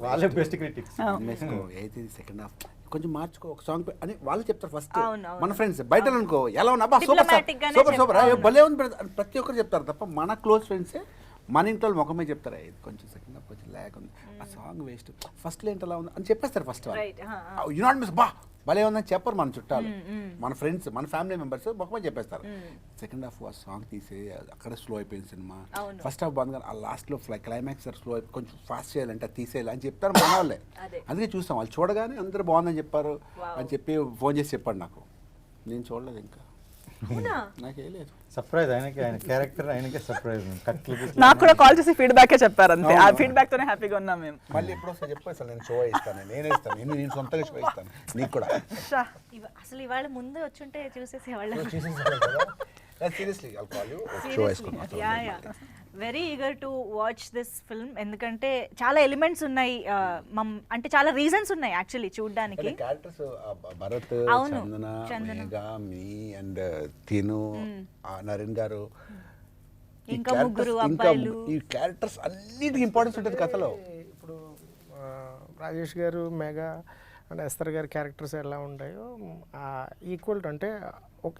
వాళ్ళే బెస్ట్ క్రిటిక్స్, ఏది సెకండ్ హాఫ్ కొంచెం మార్చుకో ఒక సాంగ్ అని వాళ్ళు చెప్తారు ఫస్ట్. మన ఫ్రెండ్స్ బయట అనుకో ఎలా ఉన్నా సూపర్ భలే ఉంది ప్రతి ఒక్కరు చెప్తారు తప్ప మన క్లోజ్ ఫ్రెండ్సే మన ఇంట్లో ముఖమే చెప్తారు, ఇది కొంచెం సెకండ్ హాఫ్ కొంచెం లేక ఉంది, ఆ సాంగ్ వేస్ట్, ఫస్ట్ ఏంటి అలా ఉంది అని చెప్పేస్తారు. ఫస్ట్ యు నాట్ మిస్ బా భలే ఉందని చెప్పరు మన చుట్టాలు, మన ఫ్రెండ్స్, మన ఫ్యామిలీ మెంబర్స్ ముఖమే చెప్పేస్తారు. సెకండ్ హాఫ్ ఆ సాంగ్ తీసే అక్కడ స్లో అయిపోయింది సినిమా. ఫస్ట్ హాఫ్ బాగుంది కానీ ఆ లాస్ట్లో క్లైమాక్స్ స్లో అయిపోయి కొంచెం ఫాస్ట్ చేయాలంటే తీసేయాలి అని చెప్తారు మన వాళ్ళే. అందుకే చూస్తాం, వాళ్ళు చూడగానే అందరూ బాగుందని చెప్పారు అని చెప్పి ఫోన్ చేసి చెప్పాడు నాకు. నేను చూడలేదు ఇంకా, నాకే లేదు. సర్ప్రైజ్ ఆయనకి, ఆయన క్యారెక్టర్ ఆయనకే సర్ప్రైజ్. నాకు కూడా కాల్ చేసి ఫీడ్బ్యాకే చెప్పారు అంతే. ఆ ఫీడ్బ్యాక్ తోనే హ్యాపీగా ఉన్నాం మేము. మళ్ళీ ఎప్పుడు వస్తా చెప్పు, అసలు నేను షో ఇస్తాను, నేనే ఇస్తాను, నేను సొంతంగా షో ఇస్తాను నీకు కూడా. అసలు ఇవాళ ముందు వచ్చుంటే చూసేసేవాళ్ళం. Seriously I'll call you, show వేసుకుందాం. Very eager to watch this film, ఎందుకంటే చాలా ఎలిమెంట్స్ ఉన్నాయి, అంటే చాలా రీజన్స్ ఉన్నాయి యాక్చువల్లీ చూడడానికి. Characters Bharat, Chandana, Megha, me and తిను, నరేన్ గారు, ఇంకా ముగ్గురు అబ్బాయిలు. ఈ క్యారెక్టర్స్ అన్నిటికీ ఇంపార్టెన్స్ ఉంటుంది కథలో. ఇప్పుడు రాజేష్ గారు, మెగా అంటే ఎస్తర్ గారి క్యారెక్టర్స్ ఎలా ఉంటాయో ఈక్వల్ అంటే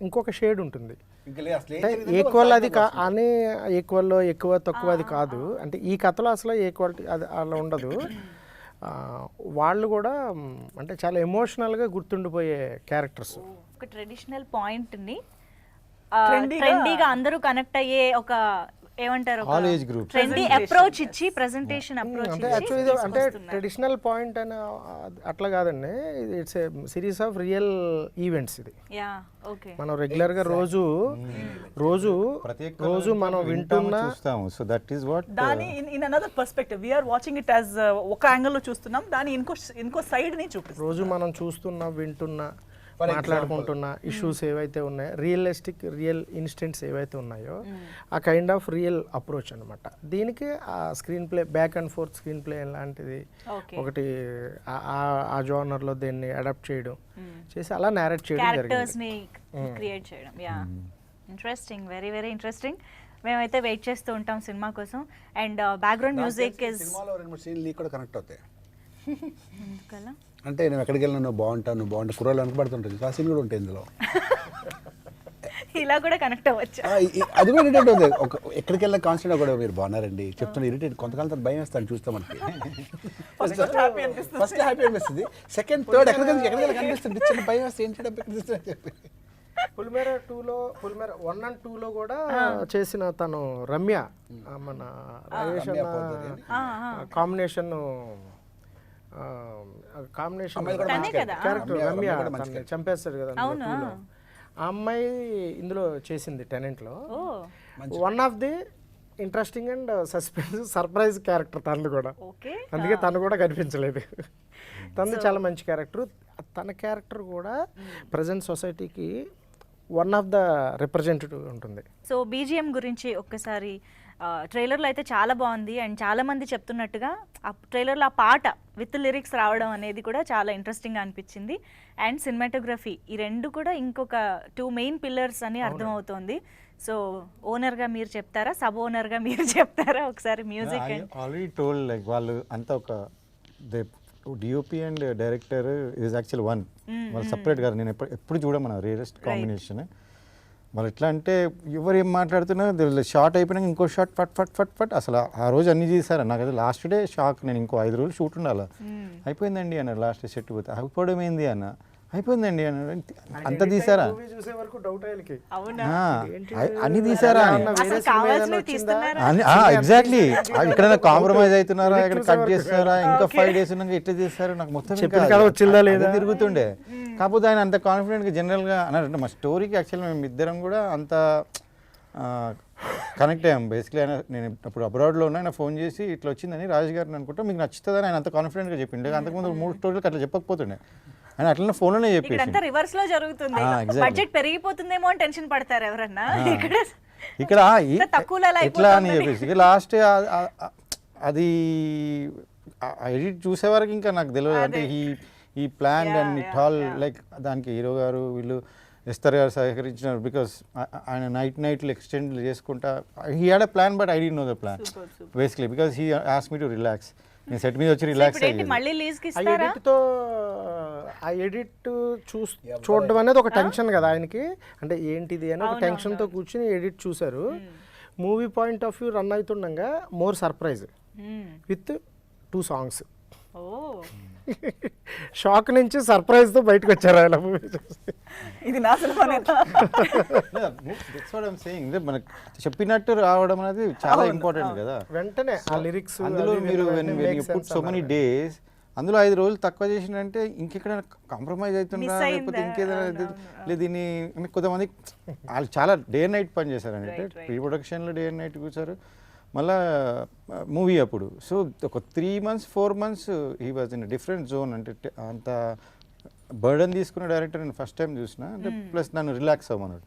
ఇంకొక షేడ్ ఉంటుంది. అంటే ఈక్వల్ అది అని ఈక్వల్లో ఎక్కువ తక్కువ అది కాదు. అంటే ఈ కథలో అసలు ఈక్వాలిటీ అది అలా ఉండదు. వాళ్ళు కూడా అంటే చాలా ఎమోషనల్గా గుర్తుండిపోయే క్యారెక్టర్స్. ఒక ట్రెడిషనల్ పాయింట్ని Trendy-గా- ట్రెండీగా అందరూ కనెక్ట్ అయ్యే ఒక ఏమంటారు All age group. Trendy approach ఇచ్చి ప్రెజెంటేషన్ అప్రోచ్ అంటే యాక్చువల్లీ ఇది అంటే ట్రెడిషనల్ పాయింట్ అని అట్లా కాదండి. It's a series of real events. ఇది యా ఓకే మనం రెగ్యులర్గా రోజు మనం వింటున్న చూస్తాము. సో దట్ ఈస్ వాట్ దాని in another perspective we're watching it as ఒక యాంగిల్లో చూస్తున్నాం, దాని ఇంకో సైడ్ ని చూపిస్తాం. రోజు మనం చూస్తున్న వింటున్న మాట్లాడుకుంటున్న ఇష్యూస్ ఏవైతే ఉన్నాయో రియల్ ఇన్స్టెంట్స్ ఏవైతే ఉన్నాయో ఆ కైండ్ ఆఫ్ రియల్ అప్రోచ్ అనమాట. దీనికి ఆ screen play back and fourth screen play లాంటిది ఒకటి ఆ జోనర్లో దీన్ని అడాప్ట్ చేయడం చేసి అలా నేరేట్ చేయడం క్యారెక్టర్స్ జరిగింది. ని క్రియేట్ చేయడం. Yeah interesting, very very interesting. మేమైతే వెయిట్ చేస్తూ ఉంటాం సినిమా కోసం. అండ్ బ్యాక్గ్రౌండ్ మ్యూజిక్ ఇస్ సినిమాలో 2-3 సీన్లు నీకు కూడా కనెక్ట్ అవుతాయి. ఎందుకలా అంటే నువ్వు ఎక్కడికి వెళ్ళినా నువ్వు బాగుంటావు కుర్రోళ్ళు వెనకబడుతుంటుంది. ఆ సీన్ కూడా ఉంటాయి ఇందులో. ఇలా కూడా కనెక్ట్ అవ్వచ్చు. అది కూడా ఇరిటేట్ అవుతుంది. ఎక్కడికి వెళ్ళిన కాన్స్టెంట్ కూడా మీరు బాగున్నారండి చెప్తున్నా ఇరిటేట్. కొంతకాలం తర్వాత భయం వేస్తాను చూస్తాం మనకి. ఫస్ట్ హ్యాపీ అనిపిస్తుంది, సెకండ్ థర్డ్ ఎక్కడికి కనిపిస్తుంది చిన్న భయం వేస్తే ఏంటి అని చెప్పి. పులిమేర 1 and 2లో కూడా చేసిన తను రమ్య మన రాజేష్ కాంబినేషన్ తనే కదా? క్యారెక్టర్ రమ్య తనని చంపేస్తాడు కదా అందులో 2లో. ఆ అమ్మాయి ఇందులో చేసింది టెనెంట్లో. One of the interesting and surprise character తనది కూడా. ఓకే అందుకే తను కూడా కనిపించలేదు. తనది చాలా మంచి క్యారెక్టర్. తన క్యారెక్టర్ కూడా ప్రజెంట్ సొసైటీకి వన్ ఆఫ్ ద రిప్రజెంటేటివ్ ఉంటుంది. సో బీజిఎం గురించి ఒక్కసారి ట్రైలర్లో అయితే చాలా బాగుంది. అండ్ చాలా మంది చెప్తున్నట్టుగా ఆ ట్రైలర్లో ఆ పాట విత్ లిరిక్స్ రావడం అనేది కూడా చాలా ఇంట్రెస్టింగ్గా అనిపించింది. అండ్ సినిమాటోగ్రఫీ, ఈ రెండు కూడా ఇంకొక 2 మెయిన్ పిల్లర్స్ అని అర్థమవుతోంది. సో ఓనర్గా మీరు చెప్తారా, సబ్ ఓనర్గా మీరు చెప్తారా ఒకసారి మ్యూజిక్? ఆల్రెడీ టోల్డ్ లైక్ వాళ్ళు అంతా ఒక DOP and director is actual one. వాళ్ళు సపరేట్ గారు. నేను ఎప్పుడు చూడమన్నా రేరెస్ట్ కాంబినేషన్. వాళ్ళు ఎట్లా అంటే ఎవరు ఏం మాట్లాడుతున్నా షార్ట్ అయిపోయినాక ఇంకో షార్ట్ ఫట్ ఫట్ ఫట్ ఫట్ అసలు ఆ రోజు అన్ని తీసారు. నాకు అది లాస్ట్ డే షాక్. నేను ఇంకో 5 రోజులు షూట్ ఉండాలి. అయిపోయిందండి అన్నారు లాస్ట్ డే సెట్ పోతే. అయిపోవడం ఏంది అన్న, అయిపోయిందండి అన్నాడు. అంత తీసారా చూసే వరకు డౌట్ అయ్యి అన్ని తీసారా ఎగ్జాక్ట్లీ. ఇక్కడ కాంప్రమైజ్ అవుతున్నారా, ఇక్కడ కట్ చేస్తున్నారా, ఇంకా 5 days ఉన్నాక ఎట్లా చేస్తారు నాకు మొత్తం వచ్చిందా లేదా తిరుగుతుండే. కాకపోతే ఆయన అంత కాన్ఫిడెంట్గా జనరల్గా అన్నారంటే మా స్టోరీకి యాక్చువల్లీ మేము ఇద్దరం కూడా అంత కనెక్ట్ అయ్యాం. బేసిక్లీ ఆయన నేను అప్పుడు అబ్రాడ్లో ఉన్నా, ఆయన ఫోన్ చేసి ఇట్లా వచ్చిందని రాజు గారిని అనుకుంటా మీకు నచ్చుతుందని ఆయన అంత కాన్ఫిడెంట్గా చెప్పిండే. అంతకుముందు 3 స్టోరీలకు అట్లా చెప్పకపోతుండే. ఆయన అట్లనే ఫోన్లోనే చెప్పేసి రివర్స్ లో జరుగుతుంది. బడ్జెట్ పెరిగిపోతుందేమో అని టెన్షన్ పడతారు ఎవరన్నా. ఇక్కడ తక్కువలో ఎట్లా అని చెప్పేసి ఇక లాస్ట్ అది ఎడిట్ చూసే వరకు ఇంకా నాకు తెలియదు. అంటే ఈ plan and it all like దానికి హీరో గారు వీళ్ళు ఎస్తర్ గారు సహకరించినారు. బికాస్ ఆయన నైట్లు ఎక్స్టెండ్ చేసుకుంటా he had a plan but I don't know the plan basically because he asked me to relax. నేను సెట్ మీద వచ్చి రిలాక్స్ అయ్యాను. ఆ ఎడిట్ చూడడం అనేది ఒక టెన్షన్ కదా ఆయనకి. అంటే ఏంటిది అని ఒక టెన్షన్తో కూర్చుని ఎడిట్ చూశారు. Movie point of view run అవుతుండగా more surprise with 2 songs. Shock నుంచి సర్ప్రైజ్తో బయటకు వచ్చారు ఆయన మూవీ చూసి. ఇది నా సినిమానే. మనకు చెప్పినట్టు రావడం అనేది చాలా ఇంపార్టెంట్ కదా. వెంటనే ఆ లిరిక్స్ అందులో మీరు సో మెనీ డేస్ అందులో 5 రోజులు తక్కువ చేసినంటే ఇంకెక్కడైనా కాంప్రమైజ్ అవుతున్నా లేకపోతే ఇంకేదైనా లేదు. దీన్ని కొంతమంది వాళ్ళు చాలా డే అండ్ నైట్ పని చేశారండి. అంటే ప్రీ ప్రొడక్షన్లో డే అండ్ నైట్ కూర్చారు. మళ్ళా మూవీ అప్పుడు సో ఒక 3 months 4 months he was in different zone. అంటే అంత బర్డన్ తీసుకున్న డైరెక్టర్ నేను ఫస్ట్ టైం చూసిన. అంటే ప్లస్ నన్ను రిలాక్స్ అవ్వమన్నాడు.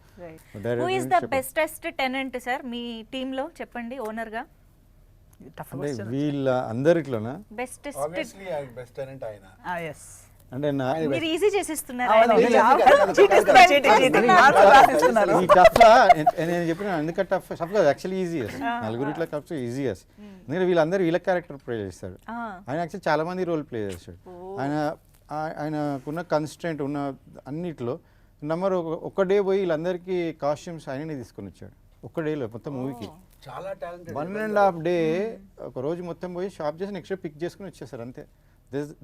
Who is the bestest tenant sir మీ టీంలో చెప్పండి ఓనర్గా? అంటే వీళ్ళ అందరిట్లోనా బెస్టెస్ట్ అంటే మీరు ఈజీ చేసేస్తున్నారు. ఈ టఫ్ నేను చెప్పిన ఎందుకంటే టఫ్ కాదు యాక్చువల్లీ ఈజీయెస్ట్. నలుగురిట్లో టఫ్ ఈజీయెస్ట్. ఎందుకంటే వీళ్ళందరూ వీళ్ళ క్యారెక్టర్ ప్లే చేస్తాడు. ఆయన యాక్చువల్లీ చాలా మంది రోల్ ప్లే చేస్తాడు. ఆయన ఆయనకున్న కన్స్ట్రెంట్ ఉన్న అన్నిట్లో నెంబర్ ఒక్క డే పోయి వీళ్ళందరికీ కాస్ట్యూమ్స్ ఆయననే తీసుకొని వచ్చాడు ఒక్క డేలో మొత్తం మూవీకి. చాలా టాలెంటెడ్. 1.5 డే ఒక రోజు మొత్తం పోయి షాప్ చేసి నెక్స్ట్ పిక్ చేసుకుని వచ్చేసారు అంతే.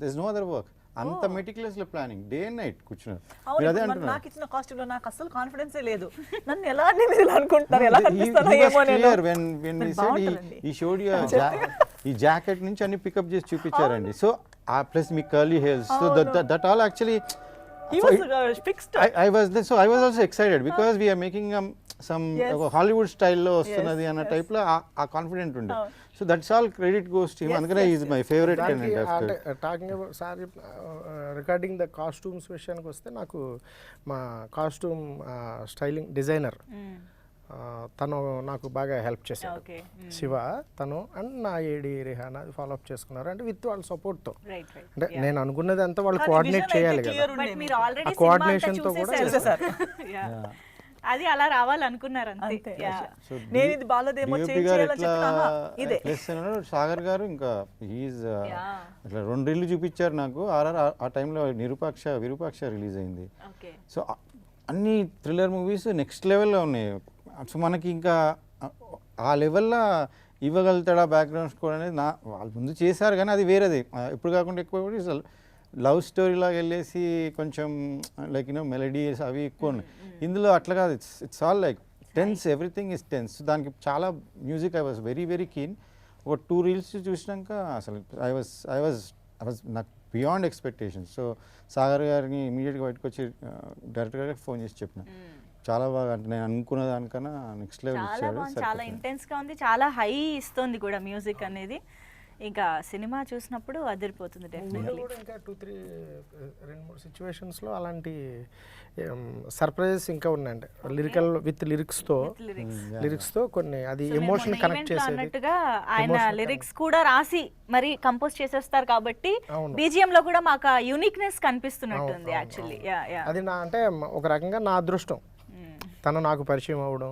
This no other work. అంత meticulously planning day and night కూర్చున్నారు. మీరు అదే అవును, అంటున్నారు. నాకు ఇచ్చిన కాస్ట్యూమ్ లో నాకు అసలు కాన్ఫిడెన్సే లేదు. నన్ను ఎలా అన్ని మీరు అనుకుంటున్నారు, ఎలా కనిపిస్తానో ఏమో నేను. బాగుంటుందండి. ఈ షోడ్ ఈ జాకెట్ నుంచి అన్ని పికప్ చేసి చూపించారండి. సో ప్లస్ మీ curly hairs, so that all actually He was fixed. I was also excited because we are making some Hollywood style లో వస్తున్నది అన్న టైప్ లో ఆ కాన్ఫిడెంట్ ఉండే. So that's all credit goes to him. అందుకనే is my favourite candidate. Talking about sir regarding the costumes విషయానికి వస్తే నాకు మా కాస్ట్యూమ్ స్టైలింగ్ డిజైనర్ తను నాకు బాగా హెల్ప్ చేశాడు. Okay. శివ తను అండ్ నా ఏడి రిహానా ఫాలో అప్ చేసుకున్నారు అంటే విత్ వాళ్ళ సపోర్ట్తో. Right right. అంటే నేను అనుకున్నది అంతా వాళ్ళు కానీ కోఆర్డినేట్ vision అయితే చేయాలి clear కదా. ఉండే బట్ మీరు ఆల్రెడీ ఆ coordination తో కూడా చేసేసారు. అది అలా రావాలనుకున్నారు అంతే. అంతే. Yeah. సో నేను ఇది బాగాలేదేమో డిఓపి గారు చేయాలని ఎట్లా చెప్పినా ఇదే. ప్లస్ అన్నాడు సాగర్ గారు. ఇంకా హీజ్ Yeah. ఇట్లా 2 రీళ్ళు చూపించారు నాకు. ఆ టైంలో విరూపాక్ష రిలీజ్ అయింది. ఓకే. సో అన్ని థ్రిల్లర్ మూవీస్ నెక్స్ట్ లెవెల్లో ఉన్నాయి. సో మనకి ఇంకా ఆ లెవెల్లో ఇవ్వగలుగుతాడా బ్యాక్గ్రౌండ్ స్కోర్ అనేది వాళ్ళు ముందు చేశారు కానీ అది వేరేది. ఇప్పుడు కాకుండా ఎక్కువ లవ్ స్టోరీ లాగా వెళ్ళేసి కొంచెం లైక్ మెలడీస్ అవి ఎక్కువ ఉన్నాయి. ఇందులో అట్లా కాదు. It's all like tense, everything is tense. దానికి చాలా music I was very very keen. ఒక 2 రీల్స్ చూసినాక అసలు ఐ వాజ్ నాకు బియాండ్ ఎక్స్పెక్టేషన్స్. సో సాగర్ గారిని ఇమీడియట్గా బయటకు వచ్చి డైరెక్టర్ గారికి ఫోన్ చేసి చెప్పిన చాలా బాగా, అంటే నేను అనుకున్న దానికన్నా నెక్స్ట్ లెవెల్ చాలా ఇచ్చాడు. బాగుంది, చాలా ఇంటెన్స్ గా ఉంది, చాలా హై ఇస్తుంది కూడా మ్యూజిక్ అనేది. ఇంకా సినిమా చూసినప్పుడు అదిరిపోతుంది డెఫినెట్లీ. కూడా ఇంకా 2-3 సిచ్యువేషన్స్లో అలాంటి సర్ప్రైజెస్ ఇంకా ఉన్నాయండి. లిరికల్ విత్ లిరిక్స్తో కొన్ని అది ఎమోషన్ కనెక్ట్ చేసేది. అన్నట్టుగా ఆయన లిరిక్స్ కూడా రాసి మరి కంపోజ్ చేసేస్తారు కాబట్టి బీజిఎం లో కూడా మాకు యూనిక్నెస్ కనిపిస్తున్నట్టుంది యాక్చువల్లీ. అది నా అంటే ఒక రకంగా నా అదృష్టం. తను నాకు పరిచయం అవ్వడం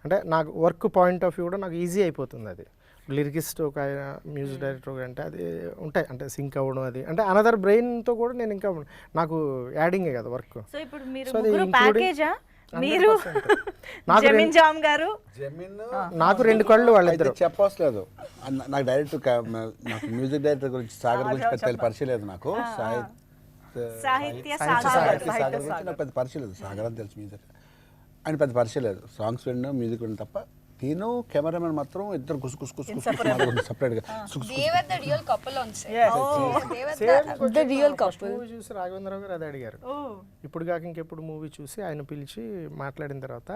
అంటే నాకు వర్క్ పాయింట్ ఆఫ్ వ్యూ కూడా నాకు ఈజీ అయిపోతుంది. అది లిరికిస్ట్ ఒక మ్యూజిక్ డైరెక్టర్ అంటే అది ఉంటాయి అంటే సింక్ అవ్వడం అది అంటే అనదర్ బ్రెయిన్తో కూడా నేను ఇంకా నాకు యాడింగే కదా వర్క్. సో ఇప్పుడు మీరు ముగ్గురు ప్యాకేజా? మీరు జమీన్ జామ్ గారు, నాకు 2 కళ్ళు వాళ్ళిద్దరు. చెప్పవసలేదు. నాకు డైరెక్టర్ నాకు మ్యూజిక్ డైరెక్టర్ గురించి సాగర్ గురించి పెద్ద పరిచయం లేదు. నాకు సాహిత్య సాగర్ గురించి నాకు పెద్ద పరిచయం లేదు. సాగర్ అని తెలుసు, మ్యూజిక్ ఆయన పెద్ద పరిచయం లేదు. సాంగ్స్ వినడం మ్యూజిక్ వినడం తప్ప. నేను కెమెరామెన్ మాత్రం ఇద్దరు సపరేట్గా. They were the real couple on set. They were the real couple. Movie చూసి రాఘవేంద్రరావు గారు అదే అడిగారు. ఇప్పుడు కాక ఇంకెప్పుడు మూవీ చూసి ఆయన పిలిచి మాట్లాడిన తర్వాత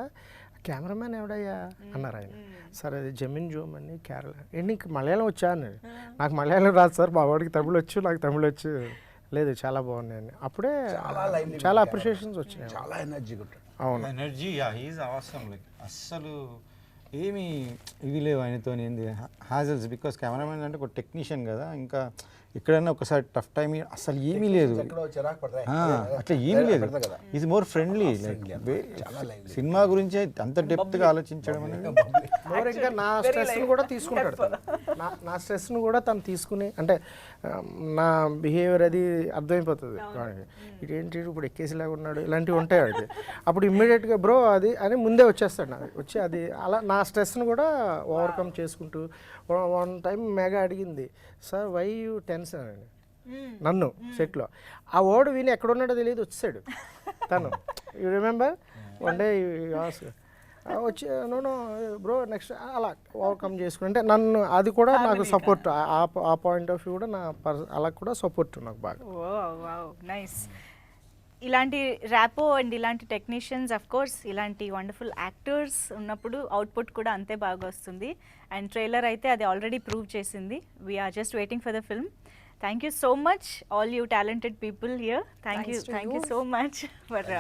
కెమెరామెన్ ఎవడయ్యా అన్నారు ఆయన. సరే అది జమీన్ జోమ్ అని కేరళ. నీకు మలయాళం వచ్చా అన్నాడు. నాకు మలయాళం రాదు సార్, మా వాడికి తమిళ వచ్చు, నాకు తమిళ వచ్చు. లేదు చాలా బాగున్నాయని అప్పుడే చాలా అప్రిషియేషన్స్ వచ్చినాయి. చాలా ఎనర్జీగా ఉంటాడు. అవును, ఎనర్జీ ఈజ్ అవసరం. లైక్ అస్సలు ఏమి ఇవి లేవు ఆయనతో ఏంది హ్యాజల్స్. బికాస్ కెమెరామెన్ అంటే ఒక టెక్నీషియన్ కదా. ఇంకా ఎక్కడైనా ఒకసారి టఫ్ టైం అసలు ఏమీ లేదు. అట్లా ఏమీ లేదు. Is more friendly. Like cinema గురించి అంత డెప్త్గా ఆలోచించడం అనేది మోర్ ఇంకా నా స్ట్రెస్ను కూడా తీసుకుంటాడు తను. నా స్ట్రెస్ను కూడా తను తీసుకుని అంటే నా బిహేవియర్ అది అర్థమైపోతుంది వాడికి. ఇదేంటి ఇప్పుడు ఎక్కేసిలాగా ఉన్నాడు ఇలాంటివి ఉంటాయి వాడికి. అప్పుడు ఇమ్మీడియట్గా బ్రో అది అని ముందే వచ్చేస్తాడు నాకు వచ్చి. అది అలా నా స్ట్రెస్ను కూడా ఓవర్కమ్ చేసుకుంటూ. 1 టైం మెగా అడిగింది, సార్ వై యూ టెన్షన్ అని నన్ను సెట్లో. ఆ వర్డ్ విని ఎక్కడున్నాడో తెలియదు వచ్చాడు తను. యూ రిమెంబర్ 1 డే వచ్చి నో బ్రో నెక్స్ట్ అలా ఓవర్కమ్ చేసుకుని అంటే నన్ను అది కూడా నాకు సపోర్ట్. ఆ పాయింట్ ఆఫ్ వ్యూ కూడా నా అలా కూడా సపోర్ట్ నాకు బాగా. నైస్. ఇలాంటి ర్యాపో అండ్ ఇలాంటి టెక్నీషియన్స్ అఫ్ కోర్స్ ఇలాంటి వండర్ఫుల్ యాక్టర్స్ ఉన్నప్పుడు అవుట్పుట్ కూడా అంతే బాగా వస్తుంది. అండ్ ట్రైలర్ అయితే అది ఆల్రెడీ ప్రూవ్ చేసింది. We're just waiting for the film. Thank you so much all you talented people here. Thank you so much for